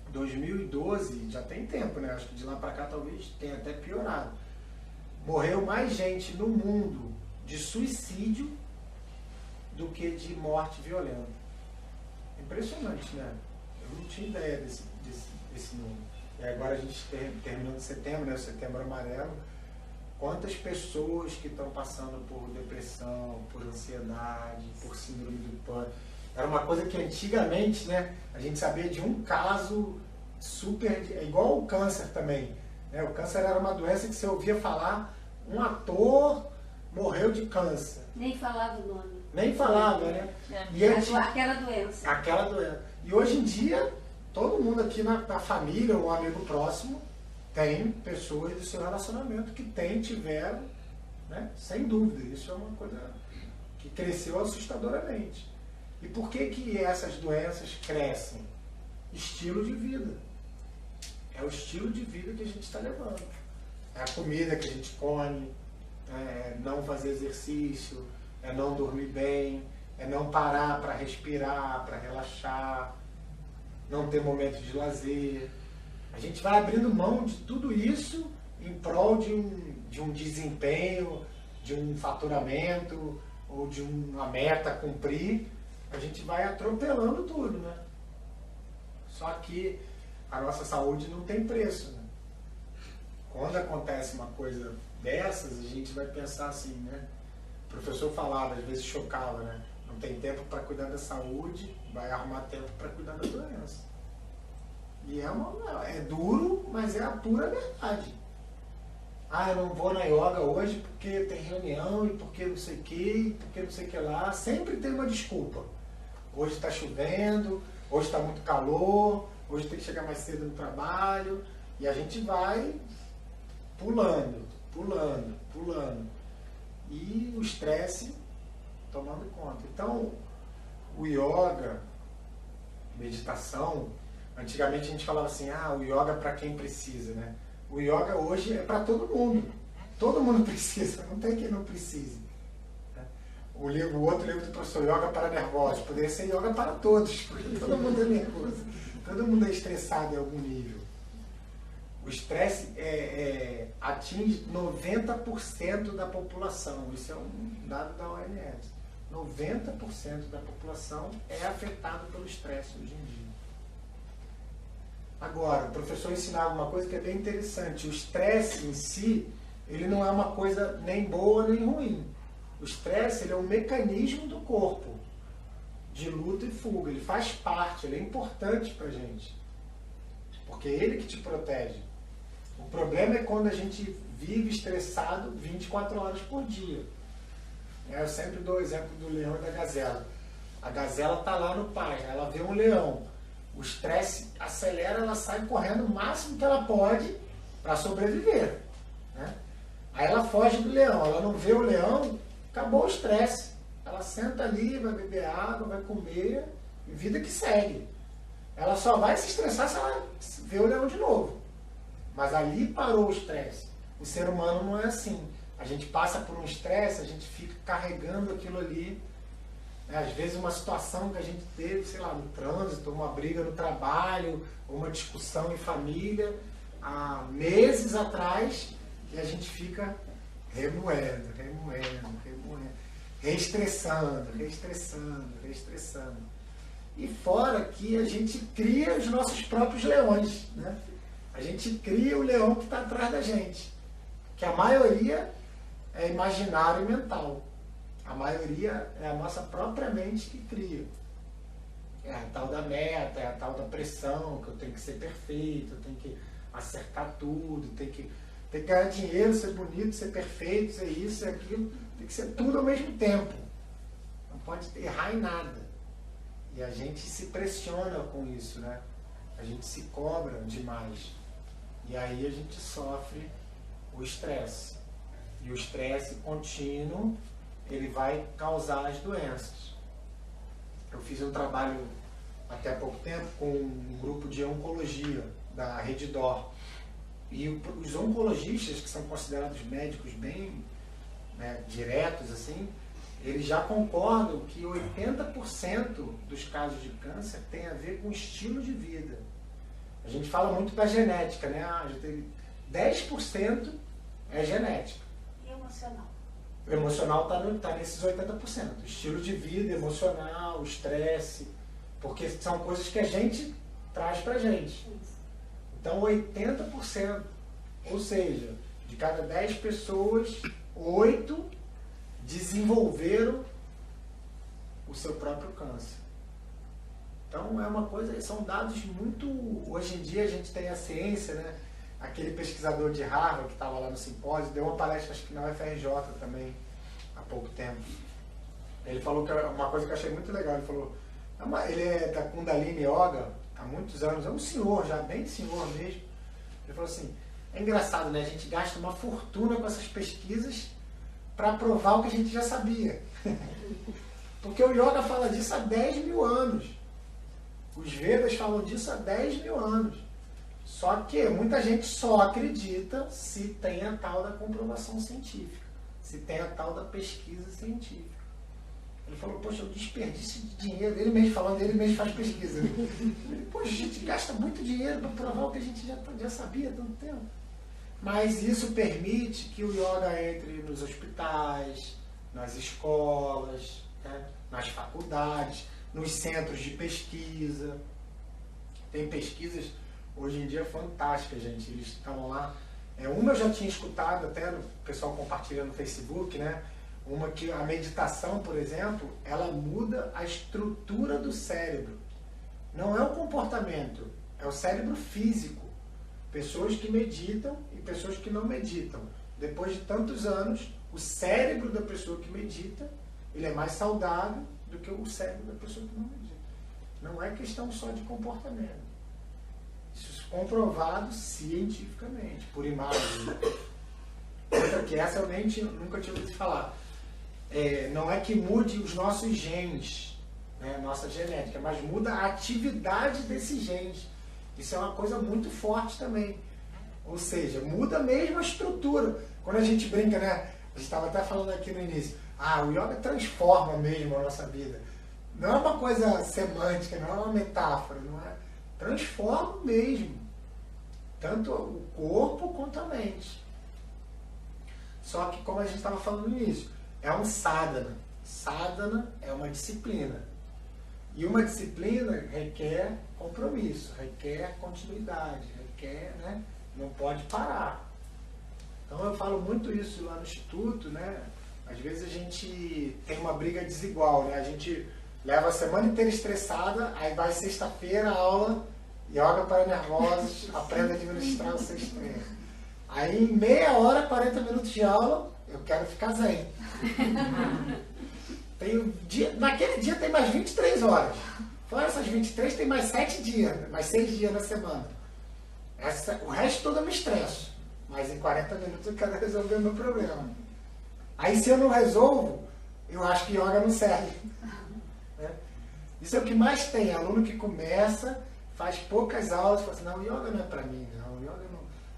2012, já tem tempo, né? Acho que de lá para cá talvez tenha até piorado. Morreu mais gente no mundo de suicídio do que de morte violenta. Impressionante, né? Eu não tinha ideia desse número. E agora a gente terminando setembro, né? O Setembro Amarelo. Quantas pessoas que estão passando por depressão, por ansiedade, por síndrome do pânico. Era uma coisa que antigamente, né, a gente sabia de um caso super... É igual o câncer também. Né? O câncer era uma doença que você ouvia falar, um ator morreu de câncer. Nem falava o nome. Nem falava, né? E Aquela doença. Aquela doença. E hoje em dia, todo mundo aqui na família, ou um amigo próximo, tem pessoas do seu relacionamento que tiveram, né? Sem dúvida. Isso é uma coisa que cresceu assustadoramente. E por que essas doenças crescem? Estilo de vida. É o estilo de vida que a gente está levando. É a comida que a gente come, é não fazer exercício, é não dormir bem, é não parar para respirar, para relaxar, não ter momento de lazer. A gente vai abrindo mão de tudo isso em prol de um desempenho, de um faturamento ou de uma meta a cumprir. A gente vai atropelando tudo, né? Só que a nossa saúde não tem preço, né? Quando acontece uma coisa dessas, a gente vai pensar assim, né? O professor falava, às vezes chocava, né? Não tem tempo para cuidar da saúde, vai arrumar tempo para cuidar da doença. E é duro, mas é a pura verdade. Ah, eu não vou na yoga hoje porque tem reunião e porque não sei o que, e porque não sei o que lá. Sempre tem uma desculpa. Hoje está chovendo, hoje está muito calor, hoje tem que chegar mais cedo no trabalho. E a gente vai pulando. E o estresse tomando conta. Então, o yoga, meditação, antigamente a gente falava assim, o yoga é para quem precisa, né? O yoga hoje é para todo mundo. Todo mundo precisa, não tem quem não precise. O outro livro do professor, Yoga para Nervosos, poderia ser yoga para todos, porque todo mundo é nervoso, todo mundo é estressado em algum nível. O estresse atinge 90% da população, isso é um dado da OMS. 90% da população é afetado pelo estresse hoje em dia. Agora, o professor ensinava uma coisa que é bem interessante. O estresse em si, ele não é uma coisa nem boa nem ruim. O estresse, ele é um mecanismo do corpo de luta e fuga. Ele faz parte, ele é importante pra gente. Porque é ele que te protege. O problema é quando a gente vive estressado 24 horas por dia. Eu sempre dou o exemplo do leão e da gazela. A gazela está lá no pai, ela vê um leão. O estresse acelera, ela sai correndo o máximo que ela pode para sobreviver, né? Aí ela foge do leão, ela não vê o leão, acabou o estresse. Ela senta ali, vai beber água, vai comer, vida que segue. Ela só vai se estressar se ela ver o leão de novo. Mas ali parou o estresse. O ser humano não é assim. A gente passa por um estresse, a gente fica carregando aquilo ali. Às vezes uma situação que a gente teve, sei lá, no trânsito, uma briga no trabalho, uma discussão em família, há meses atrás, e a gente fica remoendo, reestressando. E fora que a gente cria os nossos próprios leões, né? A gente cria o leão que está atrás da gente, que a maioria é imaginário e mental. A maioria é a nossa própria mente que cria. É a tal da meta, é a tal da pressão, que eu tenho que ser perfeito, eu tenho que acertar tudo, tenho que ganhar dinheiro, ser bonito, ser perfeito, ser isso, ser aquilo. Tem que ser tudo ao mesmo tempo. Não pode errar em nada. E a gente se pressiona com isso, né? A gente se cobra demais. E aí a gente sofre o estresse. E o estresse contínuo, ele vai causar as doenças. Eu fiz um trabalho até há pouco tempo com um grupo de oncologia da Redditor. E os oncologistas, que são considerados médicos bem, né, diretos, assim, eles já concordam que 80% dos casos de câncer tem a ver com estilo de vida. A gente fala muito da genética, né? Já teve 10% é genética. E emocional? O emocional está nesses 80%. Estilo de vida, emocional, estresse, porque são coisas que a gente traz pra gente. Então 80%, ou seja, de cada 10 pessoas, 8 desenvolveram o seu próprio câncer. Então é uma coisa, são dados muito... Hoje em dia a gente tem a ciência, né? Aquele pesquisador de Harvard que estava lá no simpósio, deu uma palestra, acho que na UFRJ também, há pouco tempo. Ele falou que uma coisa que eu achei muito legal, ele falou, ele é da Kundalini Yoga há muitos anos, é um senhor já, bem senhor mesmo. Ele falou assim, é engraçado, né? A gente gasta uma fortuna com essas pesquisas para provar o que a gente já sabia. Porque o yoga fala disso há 10 mil anos. Os Vedas falam disso há 10 mil anos. Só que muita gente só acredita se tem a tal da comprovação científica, se tem a tal da pesquisa científica. Ele falou, poxa, é um desperdício de dinheiro. Ele mesmo falando, ele mesmo faz pesquisa. Ele, poxa, a gente gasta muito dinheiro para provar o que a gente já sabia há tanto tempo. Mas isso permite que o yoga entre nos hospitais, nas escolas, né, nas faculdades, nos centros de pesquisa. Tem pesquisas hoje em dia fantásticas, gente. Eles estão lá. Uma eu já tinha escutado, até o pessoal compartilha no Facebook, né? Uma que a meditação, por exemplo, ela muda a estrutura do cérebro. Não é o comportamento, é o cérebro físico. Pessoas que meditam e pessoas que não meditam. Depois de tantos anos, o cérebro da pessoa que medita, ele é mais saudável do que o cérebro da pessoa que não medita. Não é questão só de comportamento. Isso é comprovado cientificamente, por imagem. Outra que essa eu nunca tinha ouvido falar. Não é que mude os nossos genes, né, nossa genética, mas muda a atividade desses genes. Isso é uma coisa muito forte também. Ou seja, muda mesmo a estrutura. Quando a gente brinca, né? A gente estava até falando aqui no início. O yoga transforma mesmo a nossa vida. Não é uma coisa semântica, não é uma metáfora, não é? Transforma mesmo. Tanto o corpo quanto a mente. Só que, como a gente estava falando no início, é um sadhana. Sadhana é uma disciplina. E uma disciplina requer compromisso, requer continuidade, requer, né? Não pode parar. Então eu falo muito isso lá no Instituto, né? Às vezes a gente tem uma briga desigual, né? A gente leva a semana inteira estressada, aí vai sexta-feira, aula, yoga para nervosos, aprenda a administrar o seu estresse. Aí em meia hora, 40 minutos de aula, eu quero ficar zen. Naquele dia tem mais 23 horas. Fora essas 23, tem mais 7 dias, mais 6 dias na semana. O resto todo eu me estresso. Mas em 40 minutos eu quero resolver o meu problema. Aí se eu não resolvo, eu acho que yoga não serve. Né? Isso é o que mais tem. Aluno que começa, faz poucas aulas, fala assim, não, yoga não é pra mim, não. Yoga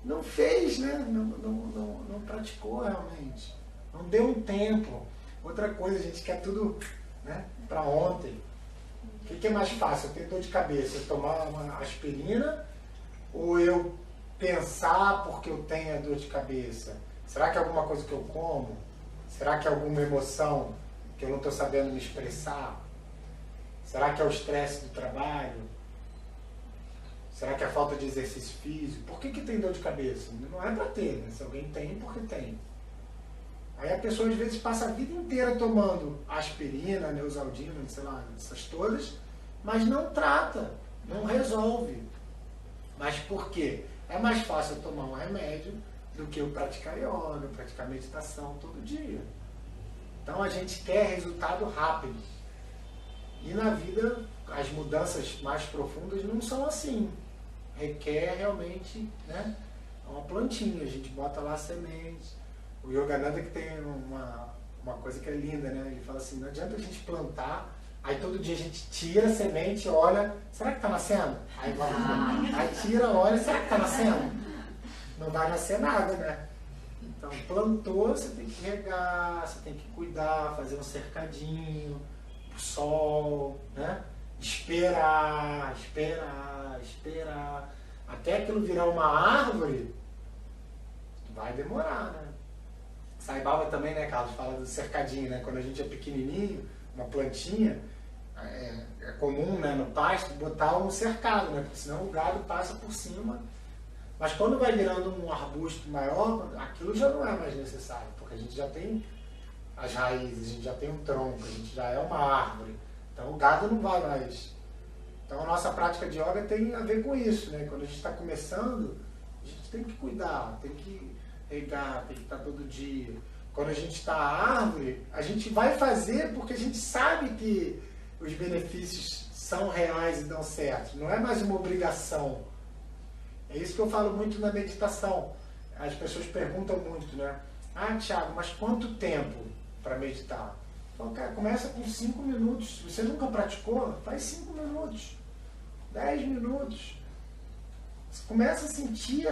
não fez, né? Não praticou realmente. Não deu um tempo. Outra coisa, a gente quer tudo, né, para ontem. O que é mais fácil? Eu ter dor de cabeça, eu tomar uma aspirina ou eu pensar porque eu tenho a dor de cabeça? Será que é alguma coisa que eu como? Será que é alguma emoção que eu não estou sabendo me expressar? Será que é o estresse do trabalho? Será que é a falta de exercício físico? Por que tem dor de cabeça? Não é para ter, né? Se alguém tem, porque tem. Aí a pessoa às vezes passa a vida inteira tomando aspirina, neosaldina, sei lá, essas todas, mas não trata, não resolve. Mas por quê? É mais fácil eu tomar um remédio do que eu praticar yoga, praticar meditação todo dia. Então a gente quer resultado rápido. E na vida as mudanças mais profundas não são assim. Requer realmente, né, uma plantinha, a gente bota lá sementes. O Yogananda que tem uma coisa que é linda, né? Ele fala assim, não adianta a gente plantar, aí todo dia a gente tira a semente, olha, será que está nascendo? Aí tira, olha, será que está nascendo? Não vai nascer nada, né? Então plantou, você tem que regar, você tem que cuidar, fazer um cercadinho, o sol, né? Esperar, até aquilo virar uma árvore, vai demorar, né? Sai Baba também, né, Carlos, fala do cercadinho, né? Quando a gente é pequenininho, uma plantinha, é comum, né, no pasto, botar um cercado, né? Porque senão o gado passa por cima. Mas quando vai virando um arbusto maior, aquilo já não é mais necessário, porque a gente já tem as raízes, a gente já tem um tronco, a gente já é uma árvore. Então o gado não vai mais. Então a nossa prática de yoga tem a ver com isso, né? Quando a gente está começando, a gente tem que cuidar, tem que regar, tem que estar todo dia. Quando a gente está à árvore, a gente vai fazer porque a gente sabe que os benefícios são reais e dão certo. Não é mais uma obrigação. É isso que eu falo muito na meditação. As pessoas perguntam muito, né? Ah, Thiago, mas quanto tempo para meditar? Eu falo, cara, começa com 5 minutos. Se você nunca praticou, faz 5 minutos. 10 minutos. Você começa a sentir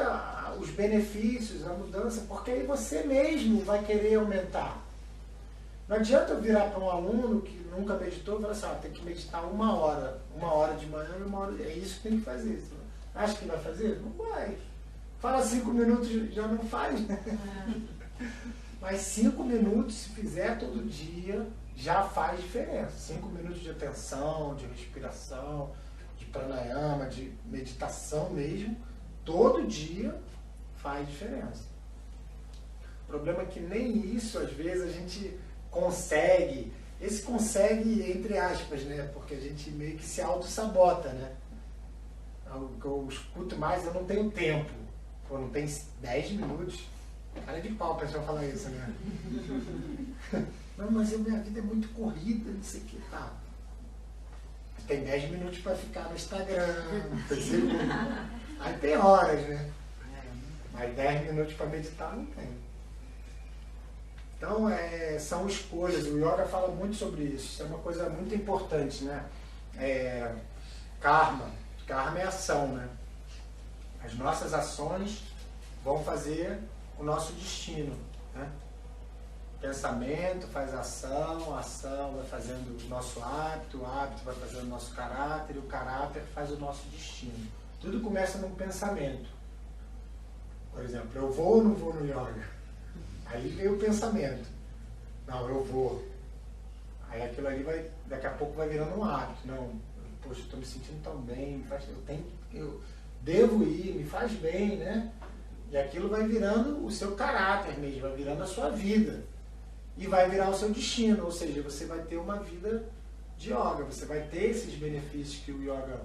os benefícios, a mudança, porque aí você mesmo vai querer aumentar. Não adianta eu virar para um aluno que nunca meditou e falar assim, tem que meditar 1 hora. 1 hora de manhã e 1 hora... É isso que tem que fazer. Você acha que vai fazer? Não vai. Fala 5 minutos, já não faz. Mas 5 minutos, se fizer todo dia, já faz diferença. 5 minutos de atenção, de respiração, de pranayama, de meditação mesmo, todo dia faz diferença. O problema é que nem isso, às vezes, a gente consegue. Esse consegue, entre aspas, né? Porque a gente meio que se auto-sabota, né? O que eu escuto mais, eu não tenho tempo. Pô, não tem 10 minutos. Cara de pau a pessoa falar isso, né? Não, mas minha vida é muito corrida, não sei o que. Tá. Tem 10 minutos para ficar no Instagram. Aí tem horas, né? Mas 10 minutos para meditar não tem. Então, são escolhas. O yoga fala muito sobre isso. Isso é uma coisa muito importante, né? Karma. Karma é ação, né? As nossas ações vão fazer o nosso destino, né? Pensamento faz ação, a ação vai fazendo o nosso hábito, o hábito vai fazendo o nosso caráter, e o caráter faz o nosso destino. Tudo começa num pensamento. Por exemplo, eu vou ou não vou no yoga? Aí veio o pensamento. Não, eu vou. Aí aquilo ali daqui a pouco vai virando um hábito. Não, poxa, eu estou me sentindo tão bem, eu devo ir, me faz bem, né? E aquilo vai virando o seu caráter mesmo, vai virando a sua vida. E vai virar o seu destino, ou seja, você vai ter uma vida de yoga, você vai ter esses benefícios que o yoga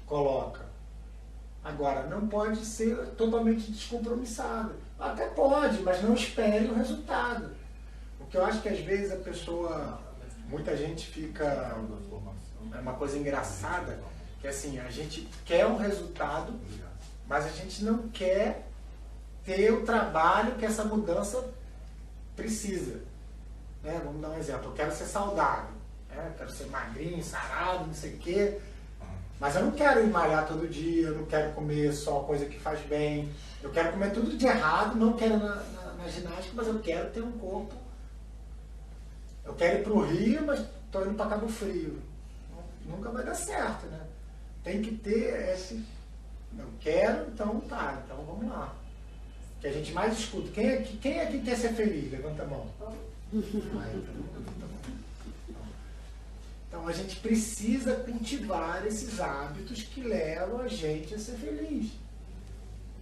coloca. Agora, não pode ser totalmente descompromissado. Até pode, mas não espere o resultado. Porque eu acho que às vezes a pessoa, muita gente fica... É uma coisa engraçada, que assim, a gente quer um resultado, mas a gente não quer ter o trabalho que essa mudança precisa. Né? Vamos dar um exemplo. Eu quero ser saudável, né? Quero ser magrinho, sarado, não sei o quê. Mas eu não quero ir malhar todo dia, eu não quero comer só coisa que faz bem. Eu quero comer tudo de errado, não quero na ginástica, mas eu quero ter um corpo. Eu quero ir para o Rio, mas estou indo para Cabo Frio. Nunca vai dar certo, né? Tem que ter esse... Não quero, então tá, então vamos lá. O que a gente mais escuta. Quem é que quer ser feliz? Levanta a mão. Então a gente precisa cultivar esses hábitos que levam a gente a ser feliz.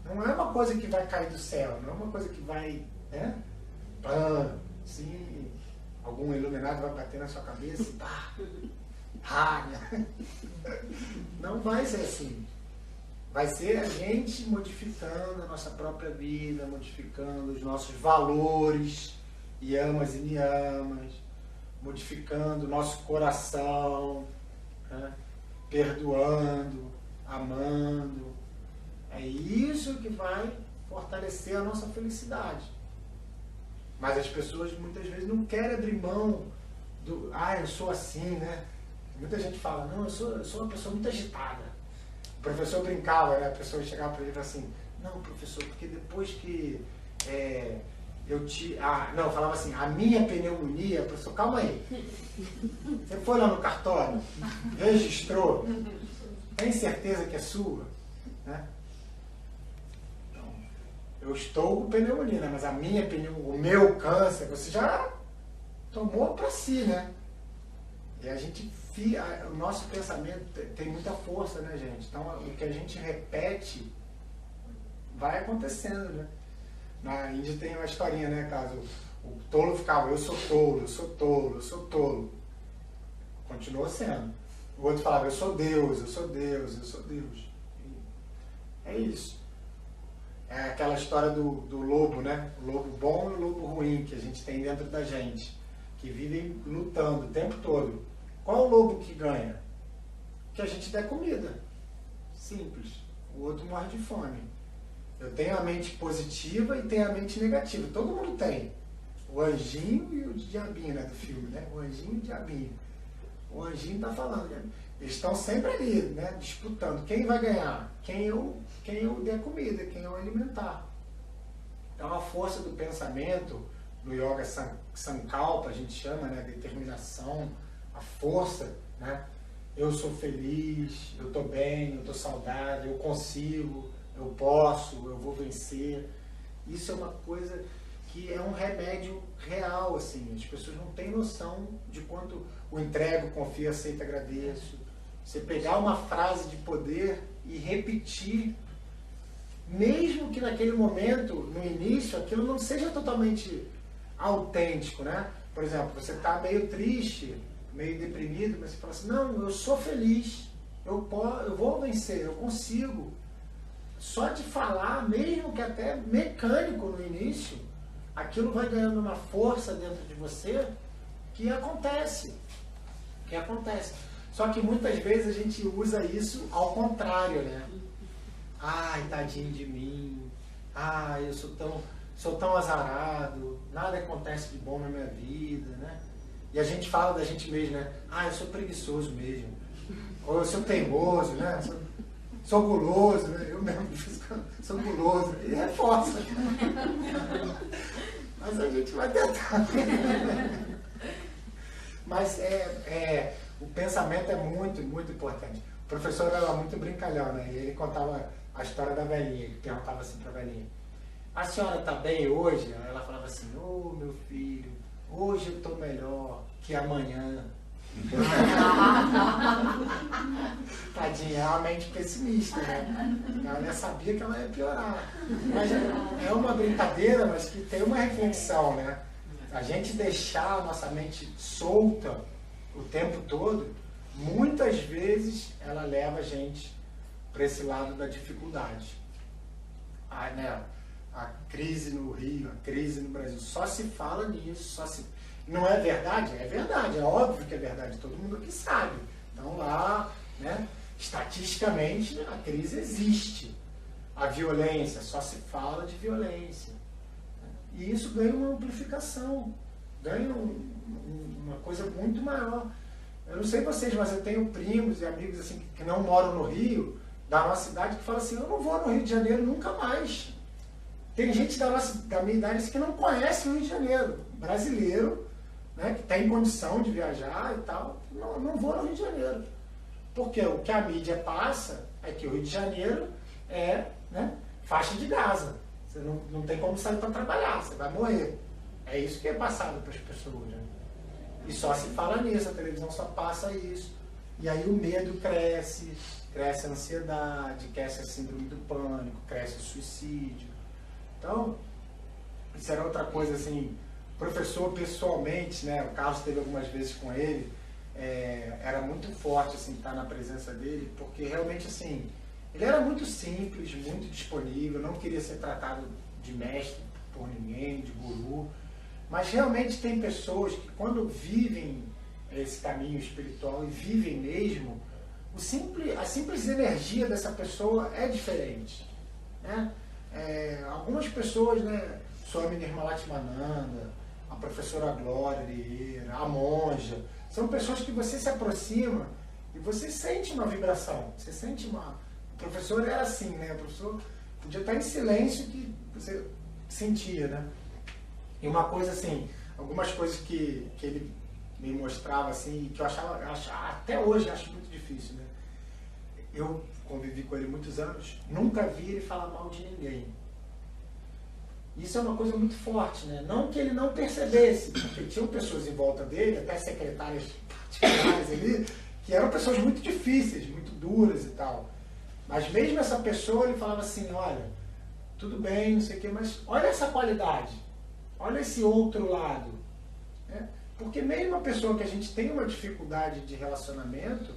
Não é uma coisa que vai cair do céu, não é uma coisa que vai, né? Assim, algum iluminado vai bater na sua cabeça e pá, não vai ser assim. Vai ser a gente modificando a nossa própria vida, modificando os nossos valores, yamas e niyamas, modificando o nosso coração, né? Perdoando, amando. É isso que vai fortalecer a nossa felicidade. Mas as pessoas muitas vezes não querem abrir mão do... eu sou assim, né? Muita gente fala, não, eu sou uma pessoa muito agitada. O professor brincava, né? A pessoa chegava para ele e falava assim, não, professor, porque depois que não, falava assim, a minha pneumonia, professor, calma aí. Você foi lá no cartório, registrou, tem certeza que é sua? Né? Então, eu estou com pneumonia, né? Mas a minha pneumonia, o meu câncer, você já tomou para si, né? E a gente, o nosso pensamento tem muita força, né, gente? Então, o que a gente repete vai acontecendo, né? Na Índia tem uma historinha, né, caso o tolo ficava, eu sou tolo, eu sou tolo, eu sou tolo. Continuou sendo. O outro falava, eu sou Deus, eu sou Deus, eu sou Deus. É isso. É aquela história do lobo, né? O lobo bom e o lobo ruim que a gente tem dentro da gente, que vivem lutando o tempo todo. Qual é o lobo que ganha? Que a gente der comida. Simples. O outro morre de fome. Eu tenho a mente positiva e tenho a mente negativa. Todo mundo tem. O anjinho e o diabinho, né, do filme, né? O anjinho e o diabinho. O anjinho está falando, né? Eles estão sempre ali, né, disputando. Quem vai ganhar? Quem eu der comida, quem eu alimentar. Então a força do pensamento, no Yoga Sankalpa, a gente chama, né, determinação, a força, né? Eu sou feliz, eu estou bem, eu estou saudável, eu consigo, eu posso, eu vou vencer. Isso é uma coisa que é um remédio real, assim. As pessoas não têm noção de quanto o entrego, confio, aceito, agradeço. Você pegar uma frase de poder e repetir, mesmo que naquele momento, no início, aquilo não seja totalmente autêntico, né? Por exemplo, você está meio triste, meio deprimido, mas você fala assim, não, eu sou feliz, eu vou vencer, eu consigo. Só de falar, mesmo que até mecânico no início, aquilo vai ganhando uma força dentro de você que acontece. Só que muitas vezes a gente usa isso ao contrário, né? Ai, tadinho de mim. Ai, eu sou tão azarado. Nada acontece de bom na minha vida, né? E a gente fala da gente mesmo, né? Ah, eu sou preguiçoso mesmo. Ou eu sou teimoso, né? Sou guloso, né? Eu mesmo sou guloso. E reforça. Mas a gente vai tentar. Mas o pensamento é muito, muito importante. O professor era muito brincalhão, né? E ele contava a história da velhinha. Ele perguntava assim para a velhinha, a senhora está bem hoje? Ela falava assim, ô meu filho, hoje eu estou melhor que amanhã. Tadinha, é uma mente pessimista, né? Ela já sabia que ela ia piorar. Mas é uma brincadeira, mas que tem uma reflexão, né? A gente deixar a nossa mente solta o tempo todo, muitas vezes ela leva a gente para esse lado da dificuldade. A crise no Rio, a crise no Brasil, só se fala nisso, não é verdade? É verdade, é óbvio que é verdade, todo mundo aqui sabe. Então lá, né, estatisticamente, a crise existe. A violência, só se fala de violência. E isso ganha uma amplificação, ganha uma coisa muito maior. Eu não sei vocês, mas eu tenho primos e amigos assim, que não moram no Rio, da nossa cidade, que falam assim, eu não vou no Rio de Janeiro nunca mais. Tem gente da minha idade que não conhece o Rio de Janeiro, brasileiro, né, que tem condição de viajar e tal, não vou no Rio de Janeiro. Porque o que a mídia passa é que o Rio de Janeiro é, né, faixa de Gaza. Você não tem como sair para trabalhar, você vai morrer. É isso que é passado para as pessoas. Né? E só se fala nisso, a televisão só passa isso. E aí o medo cresce a ansiedade, cresce a síndrome do pânico, cresce o suicídio. Então, isso era outra coisa assim, o professor pessoalmente, né, o Carlos esteve algumas vezes com ele, era muito forte assim, estar na presença dele, porque realmente assim, ele era muito simples, muito disponível, não queria ser tratado de mestre por ninguém, de guru, mas realmente tem pessoas que quando vivem esse caminho espiritual e vivem mesmo, a simples energia dessa pessoa é diferente, né? Algumas pessoas, né, Swami Nirmalatmananda, a professora Glória Lieira, a monja, são pessoas que você se aproxima e você sente uma vibração, você sente uma... O professor era assim, né? O professor podia estar em silêncio que você sentia, né? E uma coisa assim, algumas coisas que ele me mostrava assim, que eu achava até hoje acho muito difícil, né? Eu convivi com ele muitos anos, nunca vi ele falar mal de ninguém. Isso é uma coisa muito forte, né? Não que ele não percebesse, porque tinham pessoas em volta dele, até secretárias particulares ali, que eram pessoas muito difíceis, muito duras e tal. Mas mesmo essa pessoa, ele falava assim, olha, tudo bem, não sei o quê, mas olha essa qualidade, olha esse outro lado. Né? Porque mesmo a pessoa que a gente tem uma dificuldade de relacionamento,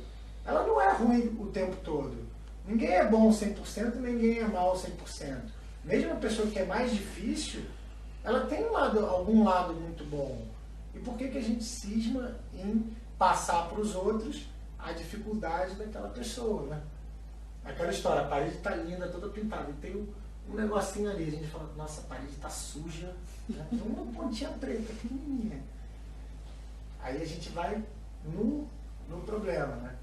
ela não é ruim o tempo todo. Ninguém é bom 100%, ninguém é mal 100%. Mesmo a pessoa que é mais difícil, ela tem algum lado muito bom. E por que a gente cisma em passar para os outros a dificuldade daquela pessoa, né? Aquela história, a parede está linda, toda pintada, e tem um negocinho ali, a gente fala, nossa, a parede está suja, né? Tem uma pontinha preta, pequenininha. Aí a gente vai no problema, né?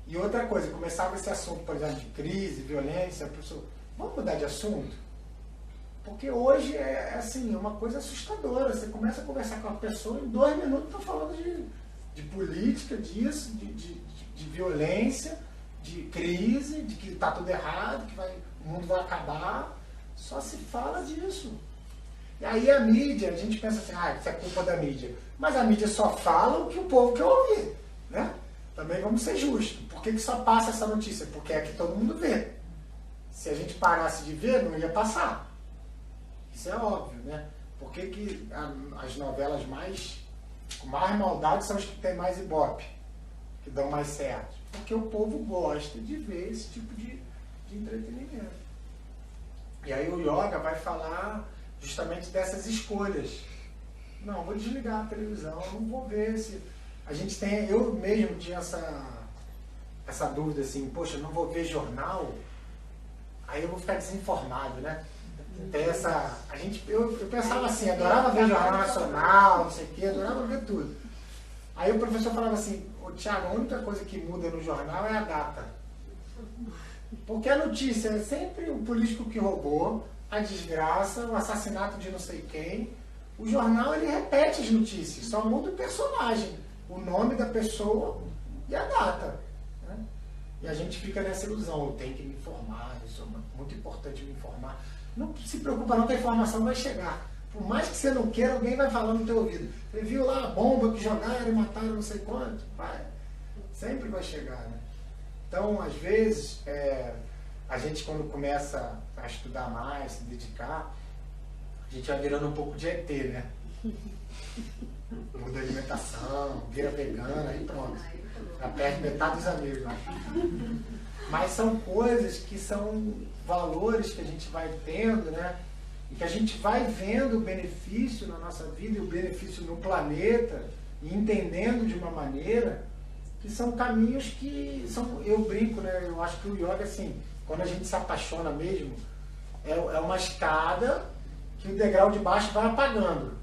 E outra coisa, começava esse assunto, por exemplo, de crise, violência, a pessoa, vamos mudar de assunto? Porque hoje é assim, é uma coisa assustadora. Você começa a conversar com uma pessoa, em 2 minutos está falando de política, disso, de violência, de crise, de que está tudo errado, que o mundo vai acabar. Só se fala disso. E aí a mídia, a gente pensa assim, isso é culpa da mídia. Mas a mídia só fala o que o povo quer ouvir, né? Também vamos ser justos. Por que só passa essa notícia? Porque é que todo mundo vê. Se a gente parasse de ver, não ia passar. Isso é óbvio, né? Por que as novelas com mais maldade são as que têm mais ibope, que dão mais certo? Porque o povo gosta de ver esse tipo de entretenimento. E aí o yoga vai falar justamente dessas escolhas. Não, vou desligar a televisão, não vou ver se... Eu mesmo tinha essa dúvida assim, poxa, não vou ver jornal, aí eu vou ficar desinformado, né? Eu pensava assim, adorava ver Jornal Nacional, não sei o quê, adorava ver tudo. Aí o professor falava assim, Tiago, a única coisa que muda no jornal é a data. Porque a notícia é sempre o político que roubou, a desgraça, o assassinato de não sei quem. O jornal, ele repete as notícias, só muda o personagem, o nome da pessoa e a data. Né? E a gente fica nessa ilusão, eu tenho que me informar, isso é muito importante me informar. Não se preocupa não que a informação vai chegar. Por mais que você não queira, alguém vai falar no teu ouvido. Você viu lá a bomba que jogaram e mataram não sei quanto? Sempre vai chegar, né? Então, às vezes, a gente quando começa a estudar mais, se dedicar, a gente vai virando um pouco de ET, né? Muda a alimentação, vira vegana, aí pronto. Já perde metade dos amigos lá. Mas são coisas que são valores que a gente vai tendo, né? E que a gente vai vendo o benefício na nossa vida e o benefício no planeta e entendendo de uma maneira que são caminhos que são, eu brinco, né? Eu acho que o yoga, assim, quando a gente se apaixona mesmo, é uma escada que o degrau de baixo vai apagando.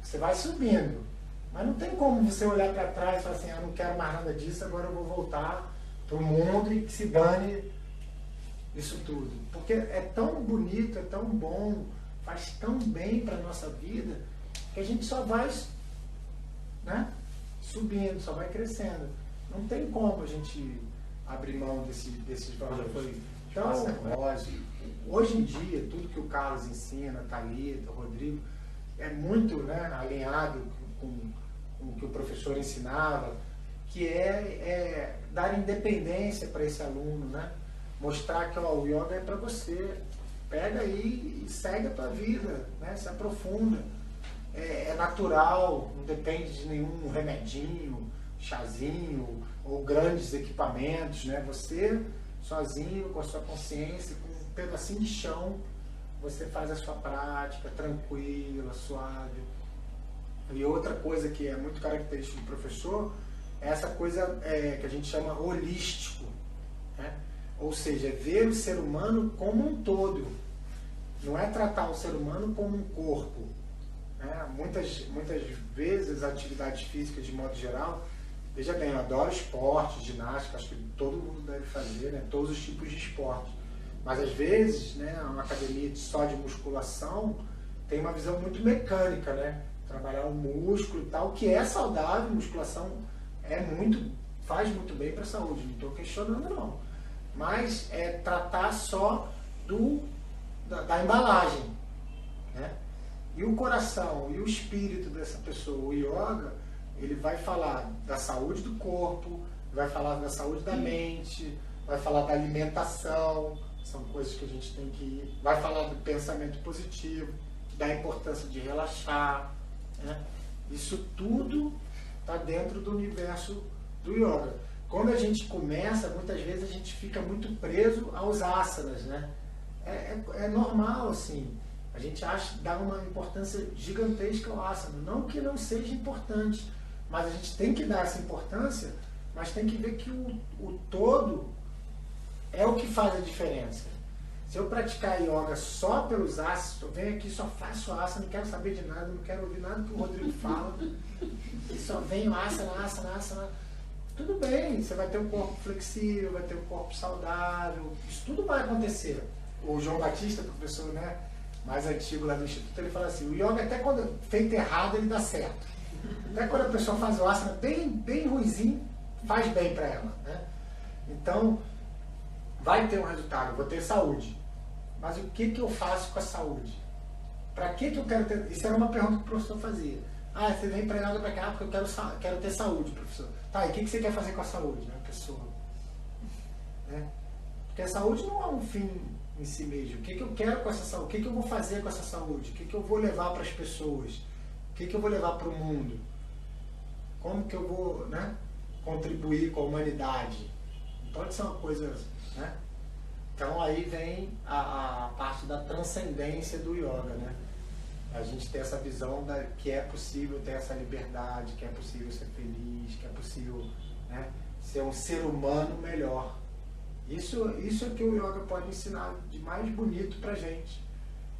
Você vai subindo. Mas não tem como você olhar para trás e falar assim, não quero mais nada disso, agora eu vou voltar para o mundo e que se dane isso tudo. Porque é tão bonito, é tão bom, faz tão bem para a nossa vida, que a gente só vai, né, subindo, só vai crescendo. Não tem como a gente abrir mão desses valores. Então, hoje em dia, tudo que o Carlos ensina, a Thalita, o Rodrigo, é muito, né, alinhado com o que o professor ensinava, que é dar independência para esse aluno, né? Mostrar que o yoga é para você. Pega aí e segue a tua vida, né? Se aprofunda. É natural, não depende de nenhum remedinho, chazinho ou grandes equipamentos, né? Você, sozinho, com a sua consciência, com um pedacinho de chão, você faz a sua prática tranquila, suave. E outra coisa que é muito característica do professor é essa coisa que a gente chama holístico, né? Ou seja, ver o ser humano como um todo. Não é tratar o ser humano como um corpo. Né? Muitas vezes, atividades físicas, de modo geral, veja bem, eu adoro esporte, ginástica, acho que todo mundo deve fazer, né? Todos os tipos de esporte. Mas às vezes, né, uma academia só de musculação tem uma visão muito mecânica, né? Trabalhar o músculo e tal, que é saudável, musculação faz muito bem para a saúde, não estou questionando não. Mas é tratar só da embalagem, né? E o coração e o espírito dessa pessoa, o yoga, ele vai falar da saúde do corpo, vai falar da saúde da mente, vai falar da alimentação, são coisas que a gente tem que ir, vai falar do pensamento positivo, da importância de relaxar, né? Isso tudo está dentro do universo do yoga. Quando a gente começa, muitas vezes a gente fica muito preso aos asanas, né? É normal, assim. A gente dá uma importância gigantesca ao asana. Não que não seja importante, mas a gente tem que dar essa importância, mas tem que ver que o todo é o que faz a diferença. Se eu praticar yoga só pelos asanas, eu venho aqui, só faço asana, não quero saber de nada, não quero ouvir nada que o Rodrigo fala, e só venho asana. Tudo bem, você vai ter um corpo flexível, vai ter um corpo saudável, isso tudo vai acontecer. O João Batista, professor, né, mais antigo lá do Instituto, ele fala assim, o yoga até quando feito errado ele dá certo. Até quando a pessoa faz o asana bem ruizinho, faz bem para ela, né? Então, vai ter um resultado, vou ter saúde. Mas o que eu faço com a saúde? Para que eu quero ter... Isso era uma pergunta que o professor fazia. Ah, você vem para yoga para cá porque eu quero ter saúde, professor. Tá, e o que você quer fazer com a saúde, né, pessoa? Né? Porque a saúde não é um fim em si mesmo. O que eu quero com essa saúde? O que eu vou fazer com essa saúde? O que eu vou levar para as pessoas? O que eu vou levar para o mundo? Como que eu vou, né, contribuir com a humanidade? Não pode ser uma coisa... Né? Então aí vem a parte da transcendência do yoga, né? A gente tem essa visão que é possível ter essa liberdade, que é possível ser feliz, que é possível, né, ser um ser humano melhor. Isso é que o yoga pode ensinar de mais bonito pra gente.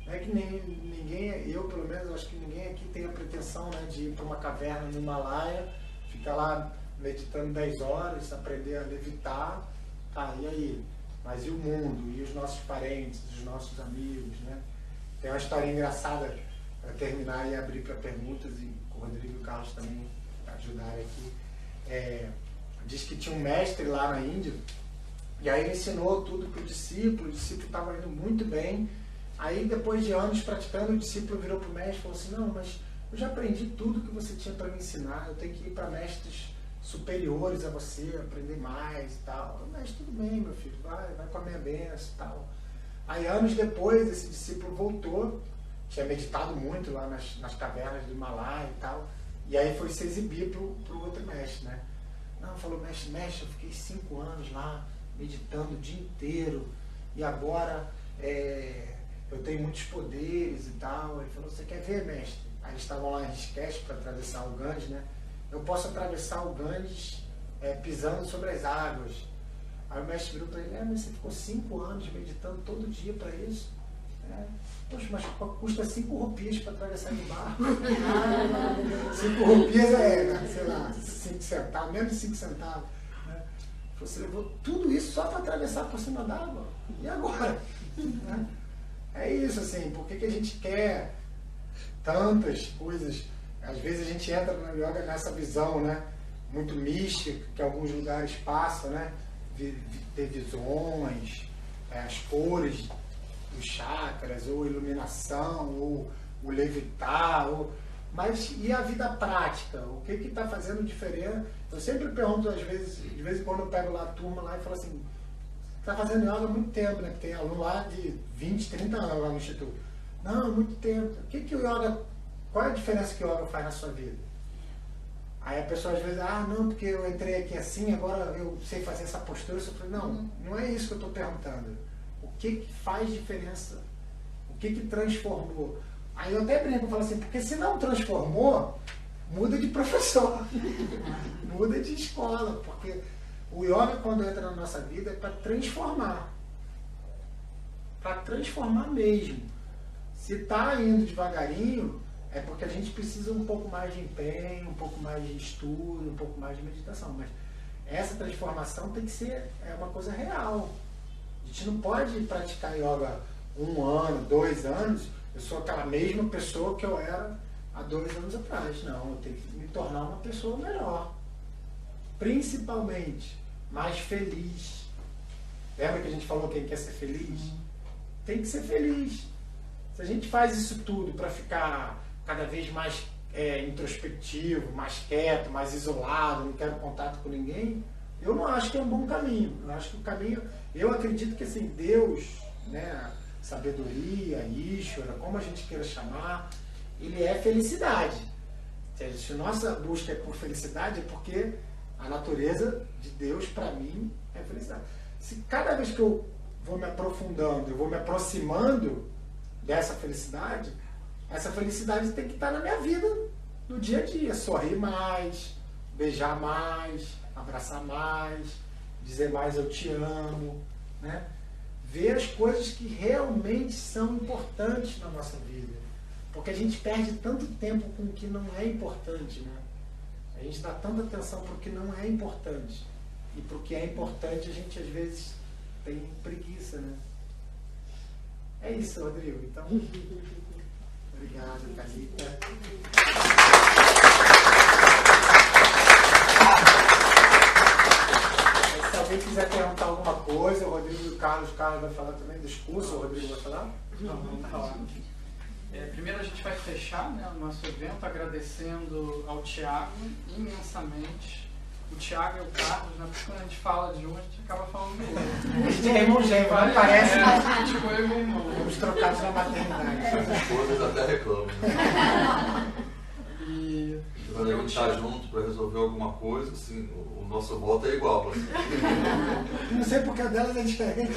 Não é que ninguém, eu pelo menos, acho que ninguém aqui tem a pretensão, né, de ir para uma caverna no Himalaia, ficar lá meditando 10 horas, aprender a levitar, tá, e aí? Mas e o mundo? E os nossos parentes, os nossos amigos, né? Tem uma história engraçada para terminar e abrir para perguntas, e o Rodrigo e o Carlos também ajudarem aqui. Diz que tinha um mestre lá na Índia, e aí ele ensinou tudo para o discípulo estava indo muito bem. Aí depois de anos praticando, o discípulo virou para o mestre e falou assim, não, mas eu já aprendi tudo que você tinha para me ensinar, eu tenho que ir para mestres superiores a você, aprender mais e tal. Mas tudo bem, meu filho, vai com a minha benção e tal. Aí anos depois, esse discípulo voltou, tinha meditado muito lá nas cavernas do Himalaia e tal, e aí foi se exibir pro outro mestre, né? Não, falou, mestre, eu fiquei 5 anos lá, meditando o dia inteiro, e agora eu tenho muitos poderes e tal. Ele falou, você quer ver, mestre? Aí eles estavam lá em Rishikesh para atravessar o Ganges, né? Eu posso atravessar o Ganges pisando sobre as águas. Aí o mestre virou para ele, mas você ficou 5 anos meditando todo dia para isso? Poxa, mas custa 5 rupias para atravessar de barco. 5 rupias sei lá, 5 centavos, menos de 5 centavos. Né? Você levou tudo isso só para atravessar por cima d'água. E agora? Né? É isso, assim, por que a gente quer tantas coisas? Às vezes a gente entra no yoga nessa visão, né, muito mística, que alguns lugares passam, né, ter visões, as cores dos chakras, ou iluminação, ou o levitar, mas e a vida prática? O que está fazendo diferença? Eu sempre pergunto, às vezes, de vez em quando eu pego lá a turma lá e falo assim, está fazendo yoga há muito tempo, né? Tem aluno lá de 20, 30 anos lá no Instituto. Não, muito tempo. Qual é a diferença que o yoga faz na sua vida? Aí a pessoa às vezes, não, porque eu entrei aqui assim, agora eu sei fazer essa postura. Eu falei, não é isso que eu estou perguntando. O que faz diferença? O que transformou? Aí eu até brinco e falo assim, porque se não transformou, muda de professor, muda de escola, porque o yoga, quando entra na nossa vida, é para transformar mesmo. Se está indo devagarinho, é porque a gente precisa um pouco mais de empenho, um pouco mais de estudo, um pouco mais de meditação. Mas essa transformação tem que ser uma coisa real. A gente não pode praticar yoga 1 ano, 2 anos, eu sou aquela mesma pessoa que eu era há 2 anos atrás. Não, eu tenho que me tornar uma pessoa melhor. Principalmente, mais feliz. Lembra que a gente falou quem quer ser feliz? Tem que ser feliz. Se a gente faz isso tudo para ficar cada vez mais introspectivo, mais quieto, mais isolado, não quero contato com ninguém, eu não acho que é um bom caminho. Eu acho que o caminho, eu acredito que assim, Deus, né, sabedoria, Ishvara, como a gente queira chamar, ele é felicidade. Ou seja, se nossa busca é por felicidade, é porque a natureza de Deus, para mim, é felicidade. Se cada vez que eu vou me aprofundando, eu vou me aproximando dessa felicidade, essa felicidade tem que estar na minha vida, no dia a dia. Sorrir mais, beijar mais, abraçar mais, dizer mais eu te amo, né? Ver as coisas que realmente são importantes na nossa vida. Porque a gente perde tanto tempo com o que não é importante, né? A gente dá tanta atenção para o que não é importante. E para o que é importante a gente às vezes tem preguiça, né? É isso, Rodrigo. Então, obrigado, Thalita. Se alguém quiser perguntar alguma coisa, o Rodrigo e o Carlos vai falar também do curso, o Rodrigo vai falar? Não, vamos falar. Primeiro a gente vai fechar, né, o nosso evento agradecendo ao Tiago imensamente. O Tiago e o Carlos, né, porque quando a gente fala de um, a gente acaba falando do outro. A gente é irmão gêmeo, não parece? A gente foi irmão. Vamos trocados na maternidade. As esposas até reclamam. E quando a gente está junto para resolver alguma coisa, assim, o nosso voto é igual. Assim. Não sei porque o delas é diferente.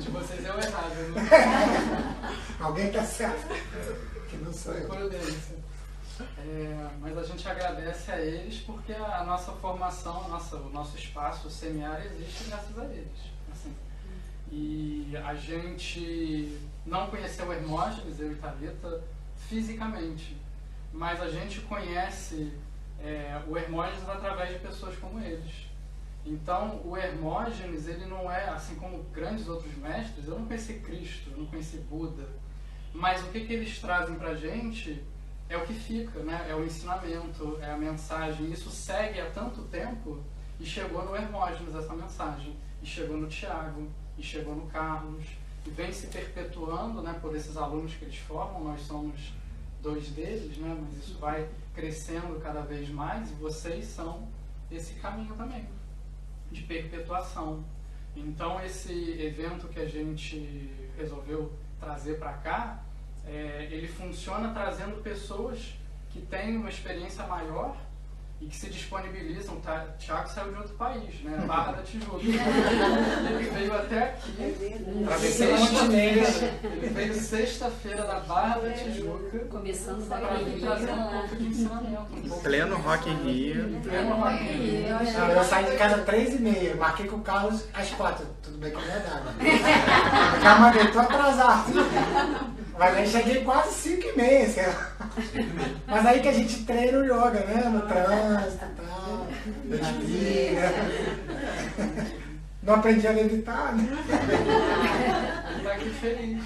de vocês é o errado, né? Alguém está certo, que não sou eu. Prudência. Mas a gente agradece a eles porque a nossa formação, o nosso espaço, o Semear, existe graças a eles. Assim. E a gente não conheceu o Hermógenes, eu e Thalita, fisicamente, mas a gente conhece o Hermógenes através de pessoas como eles. Então, o Hermógenes, ele não é, assim como grandes outros mestres, eu não conheci Cristo, eu não conheci Buda, mas o que eles trazem pra gente é o que fica, né? É o ensinamento, é a mensagem. Isso segue há tanto tempo e chegou no Hermógenes essa mensagem, e chegou no Tiago, e chegou no Carlos, e vem se perpetuando, né, por esses alunos que eles formam. Nós somos 2 deles, né, mas isso vai crescendo cada vez mais, e vocês são esse caminho também, de perpetuação. Então esse evento que a gente resolveu trazer para cá, ele funciona trazendo pessoas que têm uma experiência maior e que se disponibilizam. O Tiago saiu de outro país, né? Barra da Tijuca. Ele veio até aqui. Ele veio sexta-feira da Barra da Tijuca. Começando para vir trazer um pouco de ensinamento. Pleno Rock in Rio. Pleno Rock in Rio. Eu saí de casa às 3h30, marquei com o Carlos às 4h. Tudo bem que não é nada. Já mandei, tô atrasado. Mas aí cheguei quase 5h30, sei lá. Mas aí que a gente treina o yoga, né? No trânsito e tal. Não aprendi a levitar, né? Está aqui feliz,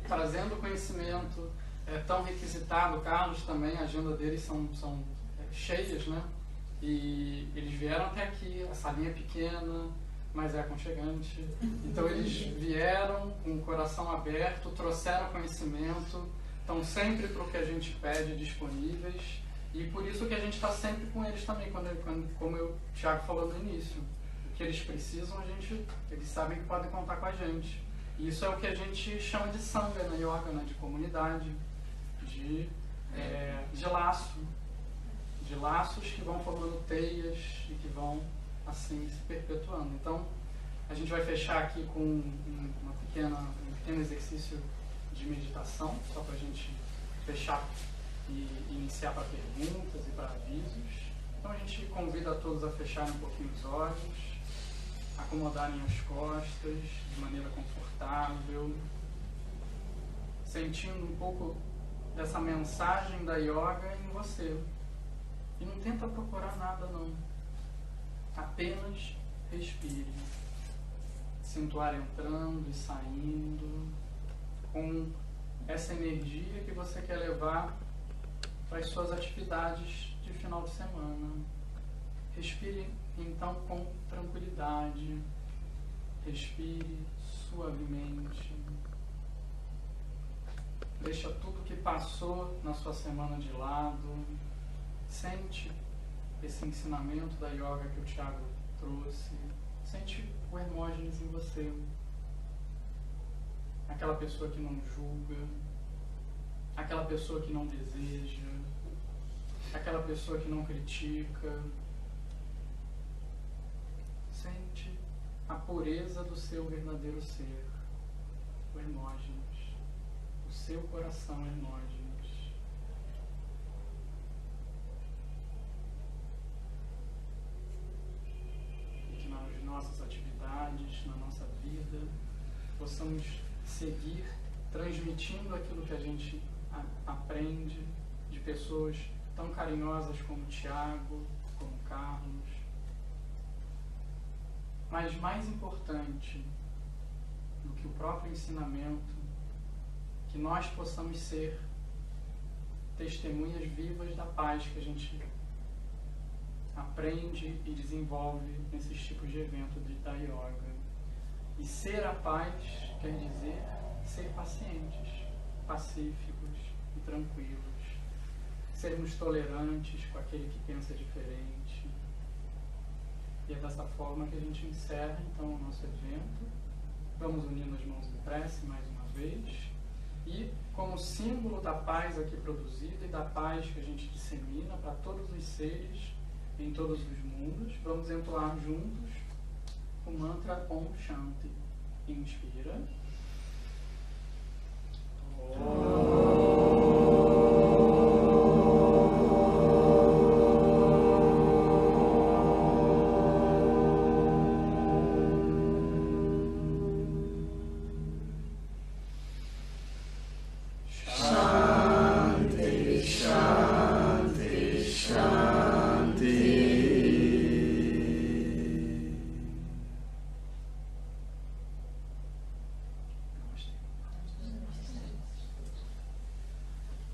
trazendo conhecimento, tão requisitado. Carlos também, a agenda deles são cheias, né? E eles vieram até aqui, a salinha é pequena, mas é aconchegante. Então eles vieram com o coração aberto, trouxeram conhecimento, estão sempre para o que a gente pede disponíveis, e por isso que a gente está sempre com eles também, como o Tiago falou no início. O que eles precisam, eles sabem que podem contar com a gente. E isso é o que a gente chama de sangha na yoga, né? De comunidade, de laço, de laços que vão formando teias e que vão assim se perpetuando. Então a gente vai fechar aqui com um pequeno exercício de meditação, só para a gente fechar e iniciar para perguntas e para avisos. Então a gente convida a todos a fecharem um pouquinho os olhos, acomodarem as costas de maneira confortável, sentindo um pouco dessa mensagem da yoga em você. E não tenta procurar nada não. Apenas respire. Sinta o ar entrando e saindo com essa energia que você quer levar para as suas atividades de final de semana. Respire então com tranquilidade. Respire suavemente. Deixa tudo que passou na sua semana de lado. Sente esse ensinamento da yoga que o Tiago trouxe. Sente o Hermógenes em você. Aquela pessoa que não julga, aquela pessoa que não deseja, aquela pessoa que não critica. Sente a a pureza do seu verdadeiro ser, o Hermógenes, o seu coração Hermógenes. E que nas nossas atividades, na nossa vida, possamos seguir transmitindo aquilo que a gente aprende de pessoas tão carinhosas como Tiago, como Carlos. Mas mais importante do que o próprio ensinamento, que nós possamos ser testemunhas vivas da paz que a gente aprende e desenvolve nesses tipos de evento da yoga. E ser a paz quer dizer ser pacientes, pacíficos e tranquilos. Sermos tolerantes com aquele que pensa diferente. E é dessa forma que a gente encerra então o nosso evento. Vamos unindo as mãos em prece mais uma vez. E como símbolo da paz aqui produzida e da paz que a gente dissemina para todos os seres em todos os mundos, vamos entoar juntos o mantra Om Shanti. Inspira.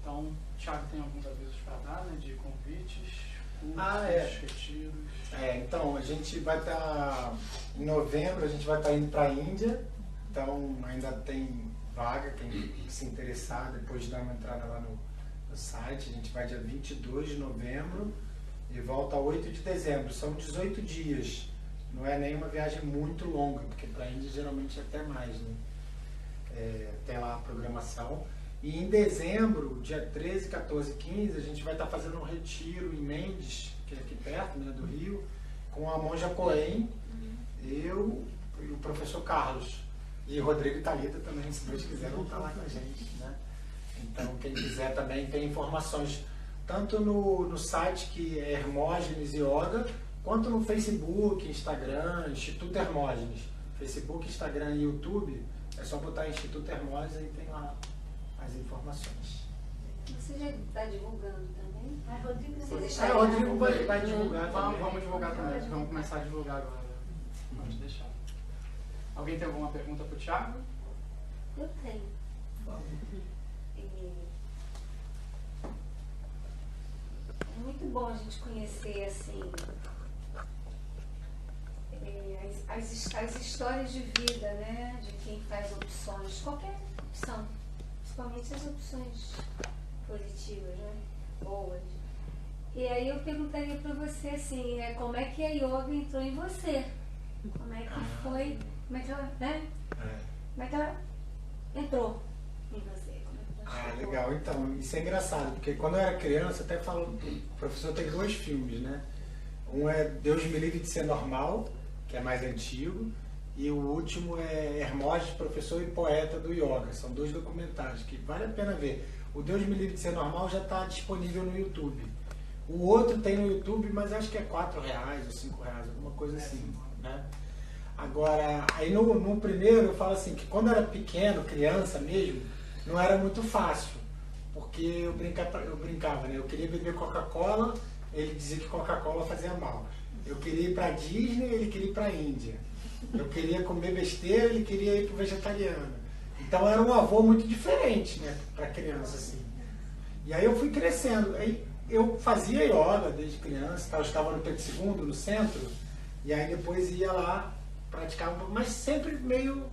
Então, Thiago tem alguns avisos para dar, né, de convites, cursos, retiros. Então, a gente vai estar, em novembro, a gente vai estar indo para a Índia, então ainda tem vaga, quem se interessar, depois de dar uma entrada lá no site, a gente vai dia 22 de novembro e volta 8 de dezembro, são 18 dias, não é nem uma viagem muito longa, porque para a Índia geralmente é até mais, né? Tem lá a programação. E em dezembro, dia 13, 14 e 15, a gente vai estar fazendo um retiro em Mendes, que é aqui perto, né, do Rio, com a monja Cohen, eu e o professor Carlos. E o Rodrigo e Thalita também, se Deus quiser, vão estar lá com a gente, né? Então, quem quiser também tem informações tanto no site que é Hermógenes Yoga, quanto no Facebook, Instagram, Instituto Hermógenes. Facebook, Instagram e YouTube, é só botar Instituto Hermógenes e tem lá as informações. Você já está divulgando também? Rodrigo, você O deixar Rodrigo vai divulgar. Vamos divulgar também, vamos começar a divulgar agora. Vamos deixar. Alguém tem alguma pergunta para o Thiago? Eu tenho. É muito bom a gente conhecer assim as histórias de vida, né? De quem faz opções, qualquer opção, principalmente as opções positivas, né? Boas. E aí eu perguntaria para você assim, como é que a yoga entrou em você? Como é que foi? Como é que ela, né? Como é que ela entrou em você? Legal. Então, isso é engraçado, porque quando eu era criança, até falo, o professor tem 2 filmes, né? Um é Deus Me Livre de Ser Normal, que é mais antigo, e o último é Hermógenes, professor e poeta do yoga. São 2 documentários que vale a pena ver. O Deus Me Livre de Ser Normal já está disponível no YouTube. O outro tem no YouTube, mas acho que é R$4 ou R$5, alguma coisa assim, né? Agora, aí no primeiro eu falo assim, que quando eu era pequeno, criança mesmo, não era muito fácil, porque eu brincava, né? Eu queria beber Coca-Cola, ele dizia que Coca-Cola fazia mal. Eu queria ir para Disney, ele queria ir para a Índia. Eu queria comer besteira, ele queria ir para o vegetariano. Então era um avô muito diferente, né, para criança assim. E aí eu fui crescendo. Aí eu fazia yoga desde criança, eu estava no Pedro II, no centro, e aí depois ia lá praticar, mas sempre meio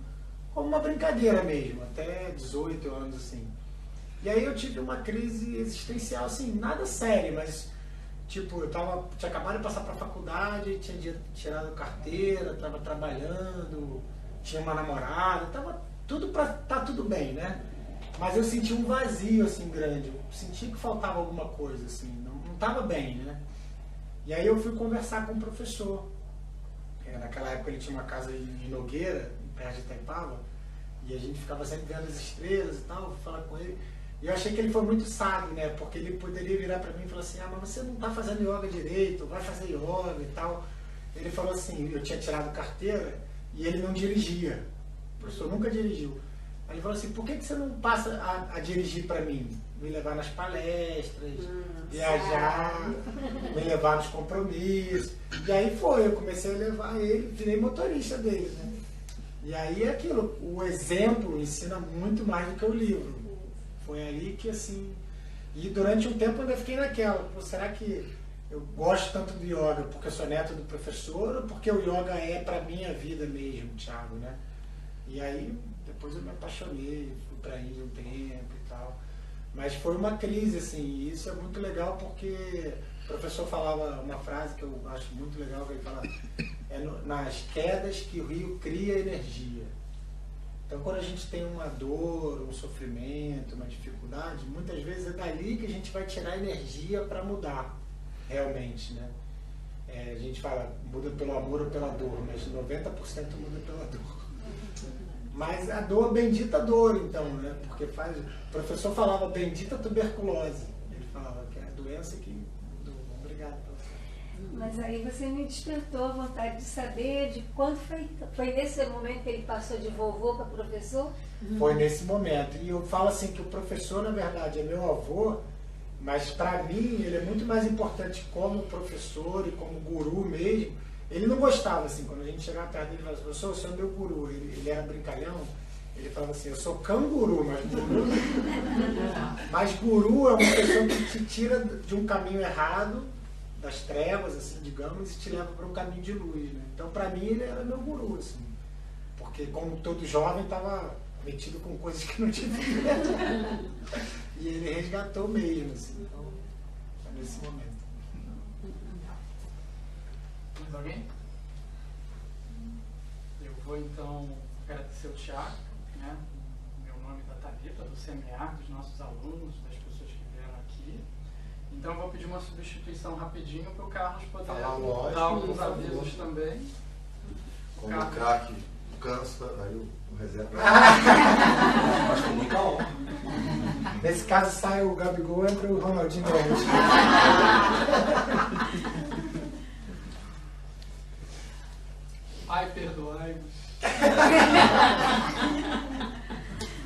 como uma brincadeira mesmo, até 18 anos assim. E aí eu tive uma crise existencial, assim, nada séria, mas tipo, eu tinha acabado de passar para a faculdade, tinha tirado carteira, estava trabalhando, tinha uma namorada, estava tudo para tá tudo bem, né? Mas eu senti um vazio assim grande, eu senti que faltava alguma coisa assim, não estava bem, né? E aí eu fui conversar com o professor Naquela época ele tinha uma casa em Nogueira, perto de Itaipava, e a gente ficava sempre vendo as estrelas e tal, falar com ele. E eu achei que ele foi muito sábio, né? Porque ele poderia virar para mim e falar assim, mas você não está fazendo yoga direito, vai fazer yoga e tal. Ele falou assim, eu tinha tirado carteira e ele não dirigia. O professor nunca dirigiu. Aí ele falou assim, por que você não passa a dirigir para mim? Me levar nas palestras, viajar, me levar nos compromissos. E aí eu comecei a levar ele, virei motorista dele, né? E aí é aquilo, o exemplo ensina muito mais do que o livro. Foi aí que assim... E durante um tempo eu ainda fiquei naquela, pô, será que eu gosto tanto do yoga porque eu sou neto do professor ou porque o yoga é pra minha vida mesmo, Thiago, né? E aí depois eu me apaixonei, fui pra Índia um tempo e tal. Mas foi uma crise, assim, e isso é muito legal porque o professor falava uma frase que eu acho muito legal, que ele fala, nas quedas que o rio cria energia. Então quando a gente tem uma dor, um sofrimento, uma dificuldade, muitas vezes é dali que a gente vai tirar energia para mudar, realmente, né? A gente fala, muda pelo amor ou pela dor, mas 90% muda pela dor. Mas a dor, bendita dor, então, né? Porque o professor falava bendita tuberculose. Ele falava que é a doença que mudou. Obrigado, professor. Mas aí você me despertou a vontade de saber de quando foi nesse momento que ele passou de vovô para professor? Foi nesse momento. E eu falo assim que o professor, na verdade, é meu avô, mas para mim ele é muito mais importante como professor e como guru mesmo. Ele não gostava, assim, quando a gente chegava perto dele, ele falava, professor, você é meu guru. Ele era brincalhão, ele falava assim, eu sou canguru, mas guru... Mas guru é uma pessoa que te tira de um caminho errado, das trevas, assim, digamos, e te leva para um caminho de luz, né? Então, para mim, ele era meu guru, assim. Porque, como todo jovem, estava metido com coisas que não devia. E ele resgatou mesmo, assim. Então, é nesse momento. Mais alguém? Eu vou então agradecer o Thiago, né? Meu nome é da Thalita, do CMA, dos nossos alunos, das pessoas que vieram aqui. Então eu vou pedir uma substituição rapidinho para o Carlos poder dar alguns avisos também. Como o craque cansa, aí o reserva. Mas com muita honra. Nesse caso sai o Gabigol, entra o Ronaldinho. Ai, perdoai-vos.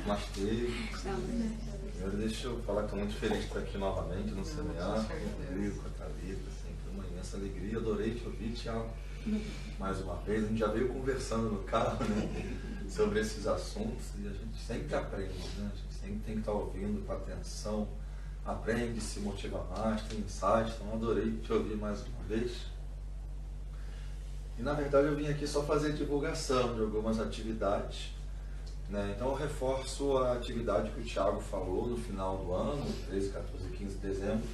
Namastê. Primeiro, deixa eu falar que estou muito feliz de estar aqui novamente no CMA, com o Rodrigo, com a Thalita, sempre uma imensa alegria. Adorei te ouvir, Thiago, mais uma vez. A gente já veio conversando no carro, né, sobre esses assuntos e a gente sempre aprende, né? A gente sempre tem que estar ouvindo com atenção, aprende, se motiva mais, tem insights. Então, adorei te ouvir mais uma vez. E na verdade eu vim aqui só fazer divulgação de algumas atividades, né? Então eu reforço a atividade que o Thiago falou no final do ano, 13, 14 e 15 de dezembro.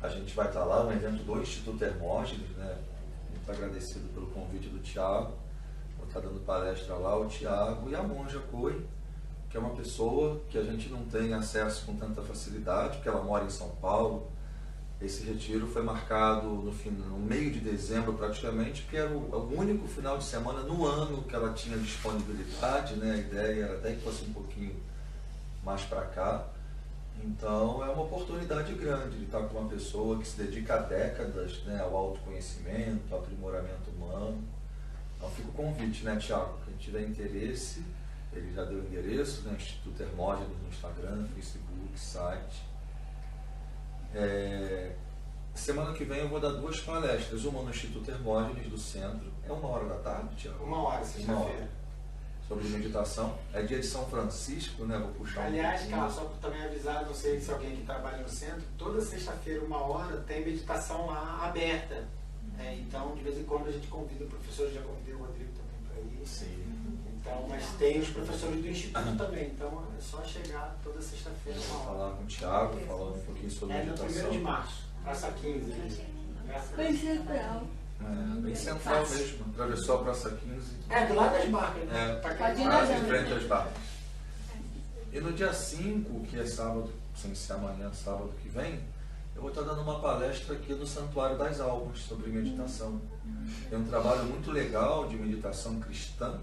A gente vai estar lá no evento do Instituto Hermógenes, né? Muito agradecido pelo convite do Thiago. Vou estar dando palestra lá, o Thiago e a Monja Coi, que é uma pessoa que a gente não tem acesso com tanta facilidade, porque ela mora em São Paulo. Esse retiro foi marcado no meio de dezembro praticamente, porque era o único final de semana no ano que ela tinha disponibilidade, né? A ideia era até que fosse um pouquinho mais para cá. Então é uma oportunidade grande de estar com uma pessoa que se dedica há décadas, né, ao autoconhecimento, ao aprimoramento humano. Então fica o convite, né, Thiago? Quem tiver interesse, ele já deu o endereço, né? Instituto Hermógenes no Instagram, Facebook, site. Semana que vem eu vou dar 2 palestras, uma no Instituto Hermógenes do Centro, é 1h da tarde, Thiago? 1h, sexta-feira. Sobre meditação, é dia de São Francisco, né? Vou puxar Aliás, cara, só para também avisar, não sei se alguém que trabalha no centro, toda sexta-feira, 1h, tem meditação lá aberta. Então, de vez em quando a gente convida o professor, já convidei o Rodrigo também para ir. Sim. Então, mas tem os professores do Instituto também, então é só chegar toda sexta-feira, 1h. Falar com o Thiago, falando um pouquinho sobre meditação. No 1º de março, praça 15. Bem central. Bem central mesmo, atravessou a praça 15. Do lado das barcas, né? Pode ir Quase em frente às barcas. E no dia 5, que é sábado, sem ser amanhã, sábado que vem, eu vou estar dando uma palestra aqui no Santuário das Almas sobre meditação. É um trabalho muito legal de meditação cristã.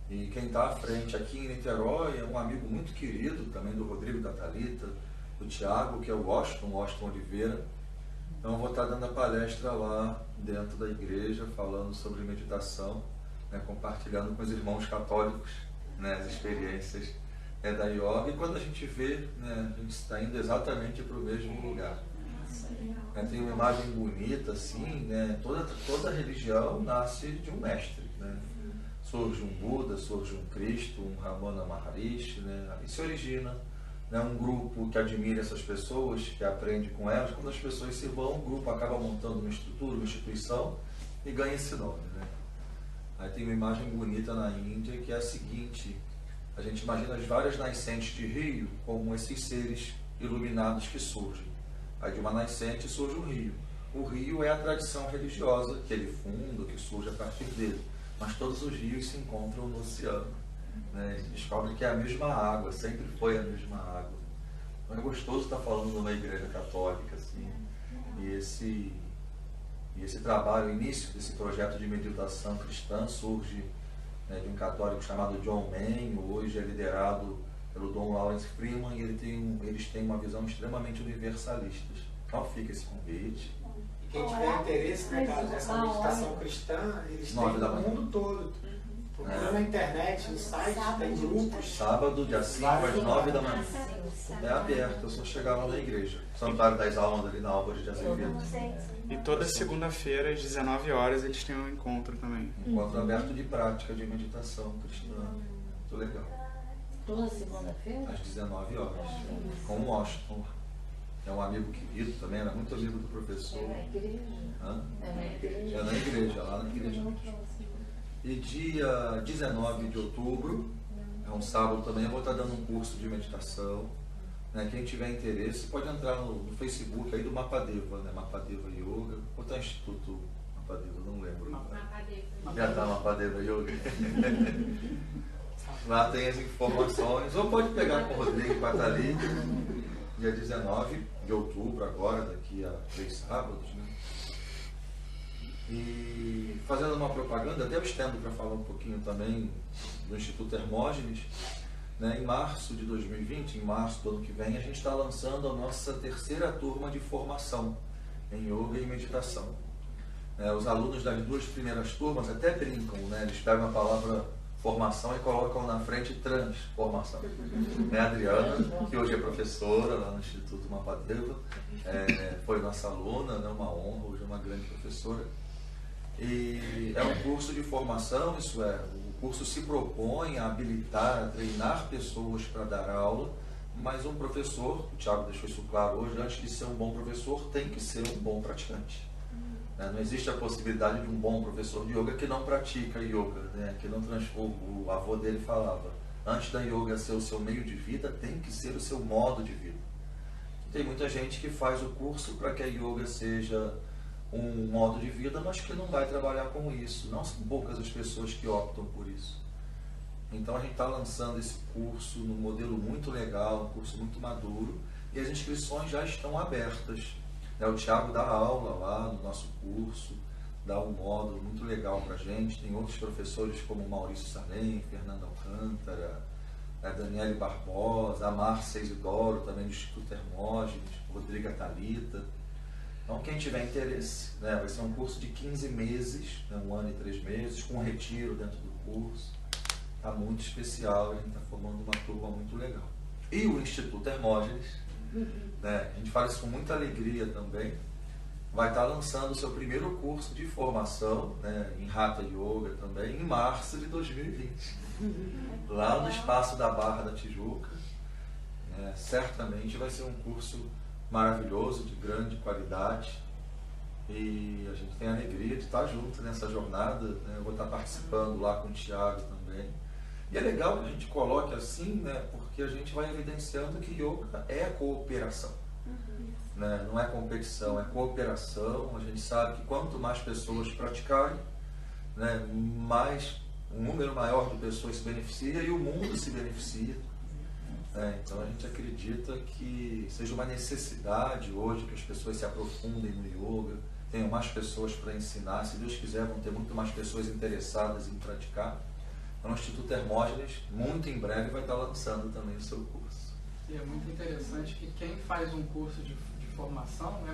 E quem está à frente aqui em Niterói é um amigo muito querido também do Rodrigo, da Thalita, do Tiago, que é o Washington Oliveira. Então eu vou estar dando a palestra lá dentro da igreja, falando sobre meditação, né, compartilhando com os irmãos católicos, né, as experiências, né, da yoga. E quando a gente vê, né, a gente está indo exatamente para o mesmo lugar. Tem uma imagem bonita assim, né, toda religião nasce de um mestre, né? Surge um Buda, surge um Cristo, um Ramana Maharishi, né? E se origina, né, um grupo que admira essas pessoas, que aprende com elas. Quando as pessoas se vão, o grupo acaba montando uma estrutura, uma instituição e ganha esse nome, né? Aí tem uma imagem bonita na Índia que é a seguinte: a gente imagina as várias nascentes de rio como esses seres iluminados que surgem. Aí de uma nascente surge um rio. O rio é a tradição religiosa que ele funda, que surge a partir dele. Mas todos os rios se encontram no oceano, né? E descobre que é a mesma água, sempre foi a mesma água. Então é gostoso estar falando numa igreja católica, assim. E esse trabalho, o início desse projeto de meditação cristã surge, né, de um católico chamado John Main. Hoje é liderado pelo Dom Lawrence Freeman, e eles têm uma visão extremamente universalista. Então fica esse convite. Quem tiver interesse, né, Carlos, nessa meditação cristã, eles têm no mundo todo. Procura na internet, no site, tem grupos. Sábado, dia 5, às 9 da manhã. É aberto, é só chegar lá na igreja. Santuário das Almas, ali na Álvares de Azevedo. E toda segunda-feira, às 19 horas, eles têm um encontro também. Encontro aberto de prática de meditação cristã. Muito legal. Toda segunda-feira? Às 19 horas. Com o Washington. É um amigo querido também, era muito amigo do professor. É na igreja? Hã? É na igreja? É na igreja, lá na igreja. E dia 19 de outubro, é um sábado também, eu vou estar dando um curso de meditação. Né? Quem tiver interesse pode entrar no Facebook aí do Mapadeva, né? Mapadeva Yoga. Ou tá Instituto Mapadeva, não lembro. Já está Mapadeva Yoga. Lá tem as informações. Ou pode pegar com o Rodrigo e com a Thalita, dia 19 de outubro, agora, daqui a 3 sábados, né? E fazendo uma propaganda, até eu estendo para falar um pouquinho também do Instituto Hermógenes, né? Em março de 2020, em março do ano que vem, a gente está lançando a nossa 3ª turma de formação em yoga e meditação. Os alunos das 2 primeiras turmas até brincam, né? Eles pegam a palavra formação e colocam na frente transformação. Né, a Adriana, que hoje é professora lá no Instituto Mapadeva, foi nossa aluna, né, uma honra, hoje é uma grande professora. E é um curso de formação, isso é, o curso se propõe a habilitar, a treinar pessoas para dar aula, mas um professor, o Tiago deixou isso claro hoje, antes de ser um bom professor, tem que ser um bom praticante. Não existe a possibilidade de um bom professor de yoga que não pratica yoga, né? Que não transforma. O avô dele falava, antes da yoga ser o seu meio de vida, tem que ser o seu modo de vida. Tem muita gente que faz o curso para que a yoga seja um modo de vida, mas que não vai trabalhar com isso. Não são poucas as pessoas que optam por isso. Então a gente está lançando esse curso num modelo muito legal, um curso muito maduro, e as inscrições já estão abertas. O Tiago dá aula lá no nosso curso, dá um módulo muito legal para a gente. Tem outros professores como Maurício Salem, Fernando Alcântara, Daniele Barbosa, a Márcia Isidoro, também do Instituto Hermógenes, Rodrigo Thalita. Então, quem tiver interesse, né, vai ser um curso de 15 meses, né, 1 ano e 3 meses, com um retiro dentro do curso. Está muito especial, a gente está formando uma turma muito legal. E o Instituto Hermógenes, né, a gente fala isso com muita alegria também, vai estar lançando o seu primeiro curso de formação, né, em Hatha Yoga também, em março de 2020, lá no espaço da Barra da Tijuca. Certamente vai ser um curso maravilhoso, de grande qualidade, e a gente tem a alegria de estar junto nessa jornada, né? Eu vou estar participando lá com o Tiago também. E é legal que a gente coloque assim, né, porque a gente vai evidenciando que yoga é cooperação. Né? Não é competição, é cooperação. A gente sabe que quanto mais pessoas praticarem, né, mais um número maior de pessoas se beneficia e o mundo se beneficia. Então a gente acredita que seja uma necessidade hoje que as pessoas se aprofundem no yoga, tenham mais pessoas para ensinar. Se Deus quiser, vão ter muito mais pessoas interessadas em praticar. Então o Instituto Hermógenes, muito em breve, vai estar lançando também o seu curso. E é muito interessante que quem faz um curso de formação é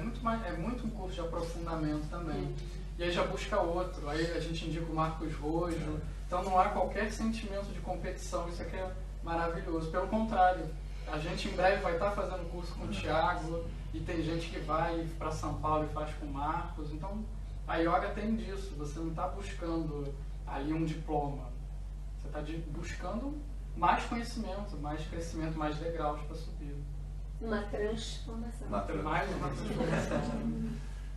muito um curso de aprofundamento também. E aí já busca outro, aí a gente indica o Marcos Rojo. Então não há qualquer sentimento de competição, isso aqui é maravilhoso. Pelo contrário, a gente em breve vai estar fazendo curso com o Thiago, e tem gente que vai para São Paulo e faz com o Marcos. Então a yoga tem disso, você não está buscando ali um diploma, você está buscando mais conhecimento, mais crescimento, mais degraus para subir. Uma transformação. Mais uma transformação.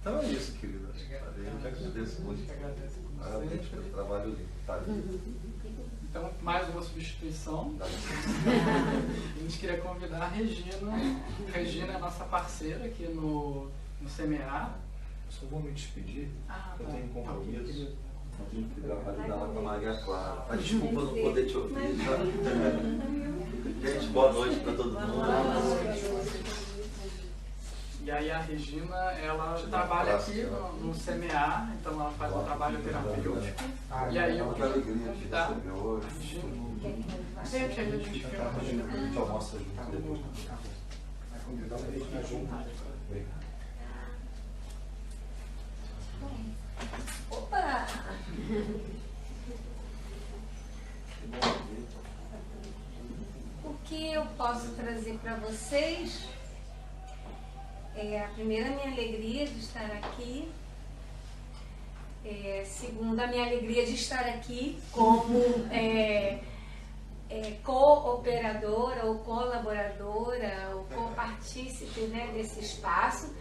Então é isso, querida. Eu que agradeço muito. Parabéns pelo trabalho lindo. Tá? Então, mais uma substituição. A gente queria convidar a Regina. A Regina é a nossa parceira aqui no CMA. Só vou me despedir, eu tenho um compromisso. Eu que trabalho dela com a Maria Clara. Mas desculpa não poder te ouvir. Gente, boa noite para todo mundo. E aí a Regina, ela trabalha aqui no CMA, então ela faz um trabalho terapêutico. E aí eu que alegria te convidar receber hoje. a Regina. Gente, aí a gente filma a A Regina. gente almoça junto depois. Opa! O que eu posso trazer para vocês é a primeira, minha alegria de estar aqui. Segunda, a minha alegria de estar aqui como cooperadora ou colaboradora ou copartícipe, né, desse espaço,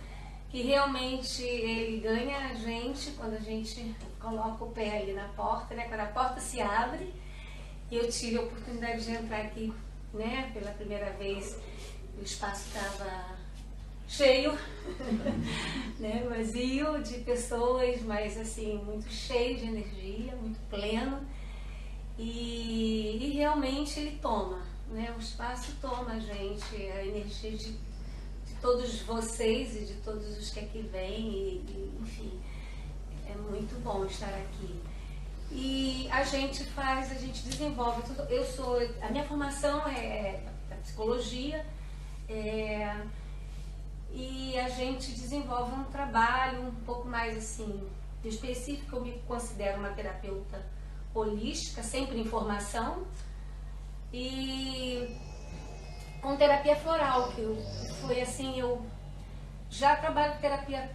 que realmente ele ganha a gente quando a gente coloca o pé ali na porta, né, quando a porta se abre. E eu tive a oportunidade de entrar aqui, né, pela primeira vez, o espaço estava cheio, né, vazio de pessoas, mas assim, muito cheio de energia, muito pleno. E realmente ele toma, né, o espaço toma a gente, a energia de todos vocês e de todos os que aqui vêm, enfim, é muito bom estar aqui. E a gente desenvolve tudo. A minha formação é psicologia, e a gente desenvolve um trabalho um pouco mais assim, específico. Eu me considero uma terapeuta holística, sempre em formação, e com terapia floral, que foi assim, eu já trabalho com terapia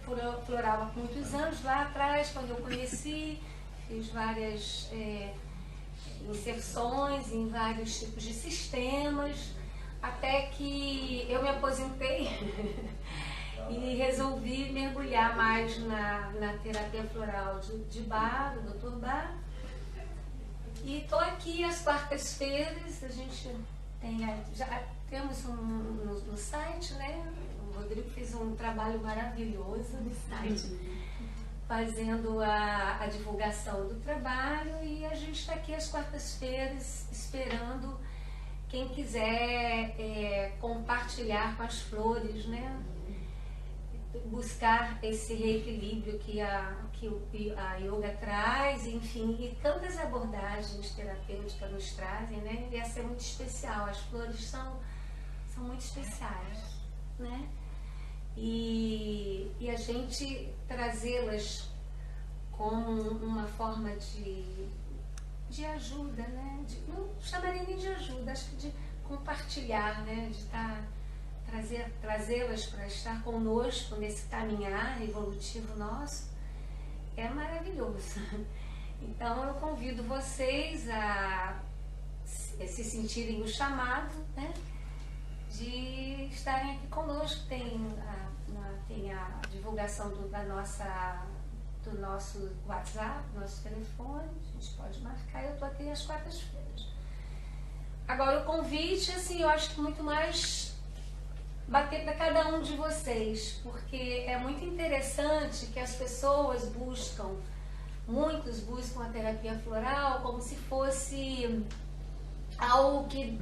floral há muitos anos, lá atrás, quando eu conheci, fiz várias inserções em vários tipos de sistemas, até que eu me aposentei e resolvi mergulhar mais na terapia floral de Bar, do Dr. Bar. E estou aqui às quartas-feiras, a gente já temos no site, né? O Rodrigo fez um trabalho maravilhoso no site, fazendo a divulgação do trabalho, e a gente está aqui às quartas-feiras esperando quem quiser compartilhar com as flores, né? Buscar esse reequilíbrio que a yoga traz, enfim, e tantas abordagens terapêuticas nos trazem, né? Ia ser muito especial. As flores são muito especiais, né? E a gente trazê-las como uma forma de ajuda, né? Não chamaria nem de ajuda, acho que de compartilhar, né? De trazê-las para estar conosco nesse caminhar evolutivo nosso, é maravilhoso. Então eu convido vocês a se sentirem o chamado, né, de estarem aqui conosco. Tem a divulgação do nosso WhatsApp, nosso telefone, a gente pode marcar. Eu estou aqui às quartas-feiras. Agora o convite, assim, eu acho que muito mais bater para cada um de vocês, porque é muito interessante que as pessoas muitos buscam a terapia floral como se fosse algo que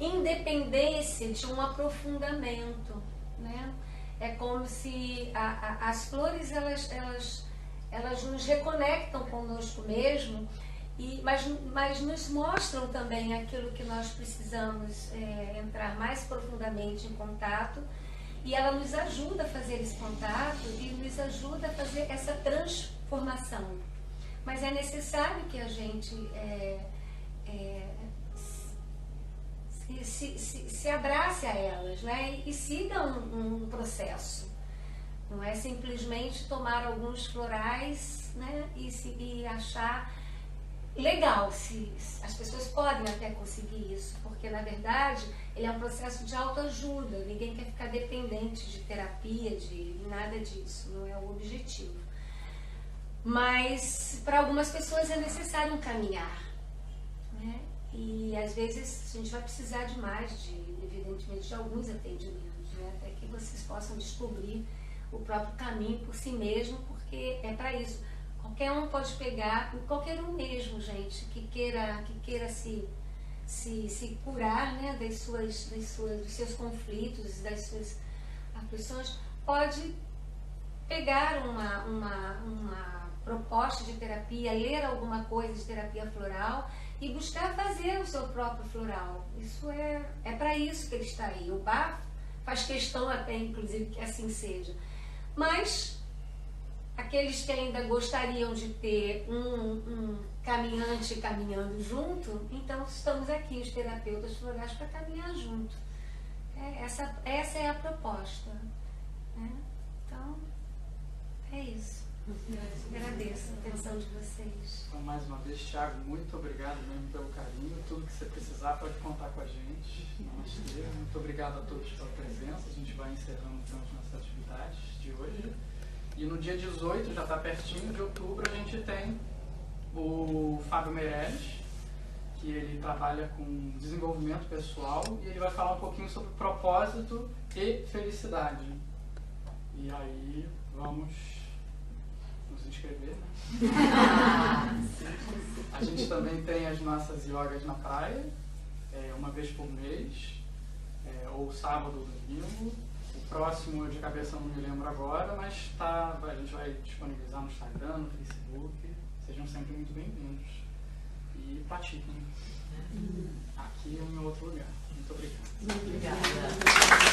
independência de um aprofundamento, né? É como se as flores elas nos reconectam conosco mesmo, mas nos mostram também aquilo que nós precisamos entrar mais profundamente em contato, e ela nos ajuda a fazer esse contato e nos ajuda a fazer essa transformação. Mas é necessário que a gente se abrace a elas, né? E siga um processo. Não é simplesmente tomar alguns florais, né? E achar legal. As pessoas podem até conseguir isso, porque na verdade ele é um processo de autoajuda. Ninguém quer ficar dependente de terapia, de nada disso. Não é o objetivo. Mas para algumas pessoas é necessário um caminhar, né? E às vezes a gente vai precisar de mais, evidentemente, de alguns atendimentos, né? Até que vocês possam descobrir o próprio caminho por si mesmo, porque é para isso. Qualquer um pode pegar, qualquer um mesmo, gente, que queira se curar, né, dos seus conflitos, das suas aflições, pode pegar uma proposta de terapia, ler alguma coisa de terapia floral e buscar fazer o seu próprio floral. Isso é para isso que ele está aí. O Bach faz questão até, inclusive, que assim seja. Mas aqueles que ainda gostariam de ter um caminhante caminhando junto, então estamos aqui, os terapeutas florais, para caminhar junto. Essa é a proposta, né? Então, é isso. Agradeço a atenção de vocês. Então, mais uma vez, Thiago, muito obrigado mesmo pelo carinho. Tudo que você precisar pode contar com a gente. Namastê. Muito obrigado a todos pela presença. A gente vai encerrando então as nossas atividades de hoje. E no dia 18, já está pertinho, de outubro, a gente tem o Fábio Meirelles, que ele trabalha com desenvolvimento pessoal e ele vai falar um pouquinho sobre propósito e felicidade. E aí vamos nos inscrever, né? A gente também tem as nossas yogas na praia, uma vez por mês, ou sábado ou domingo. O próximo, de cabeça, eu não me lembro agora, mas a gente vai disponibilizar no Instagram, no Facebook. Sejam sempre muito bem-vindos. E pratiquem. Aqui é o meu outro lugar. Muito obrigado. Obrigada.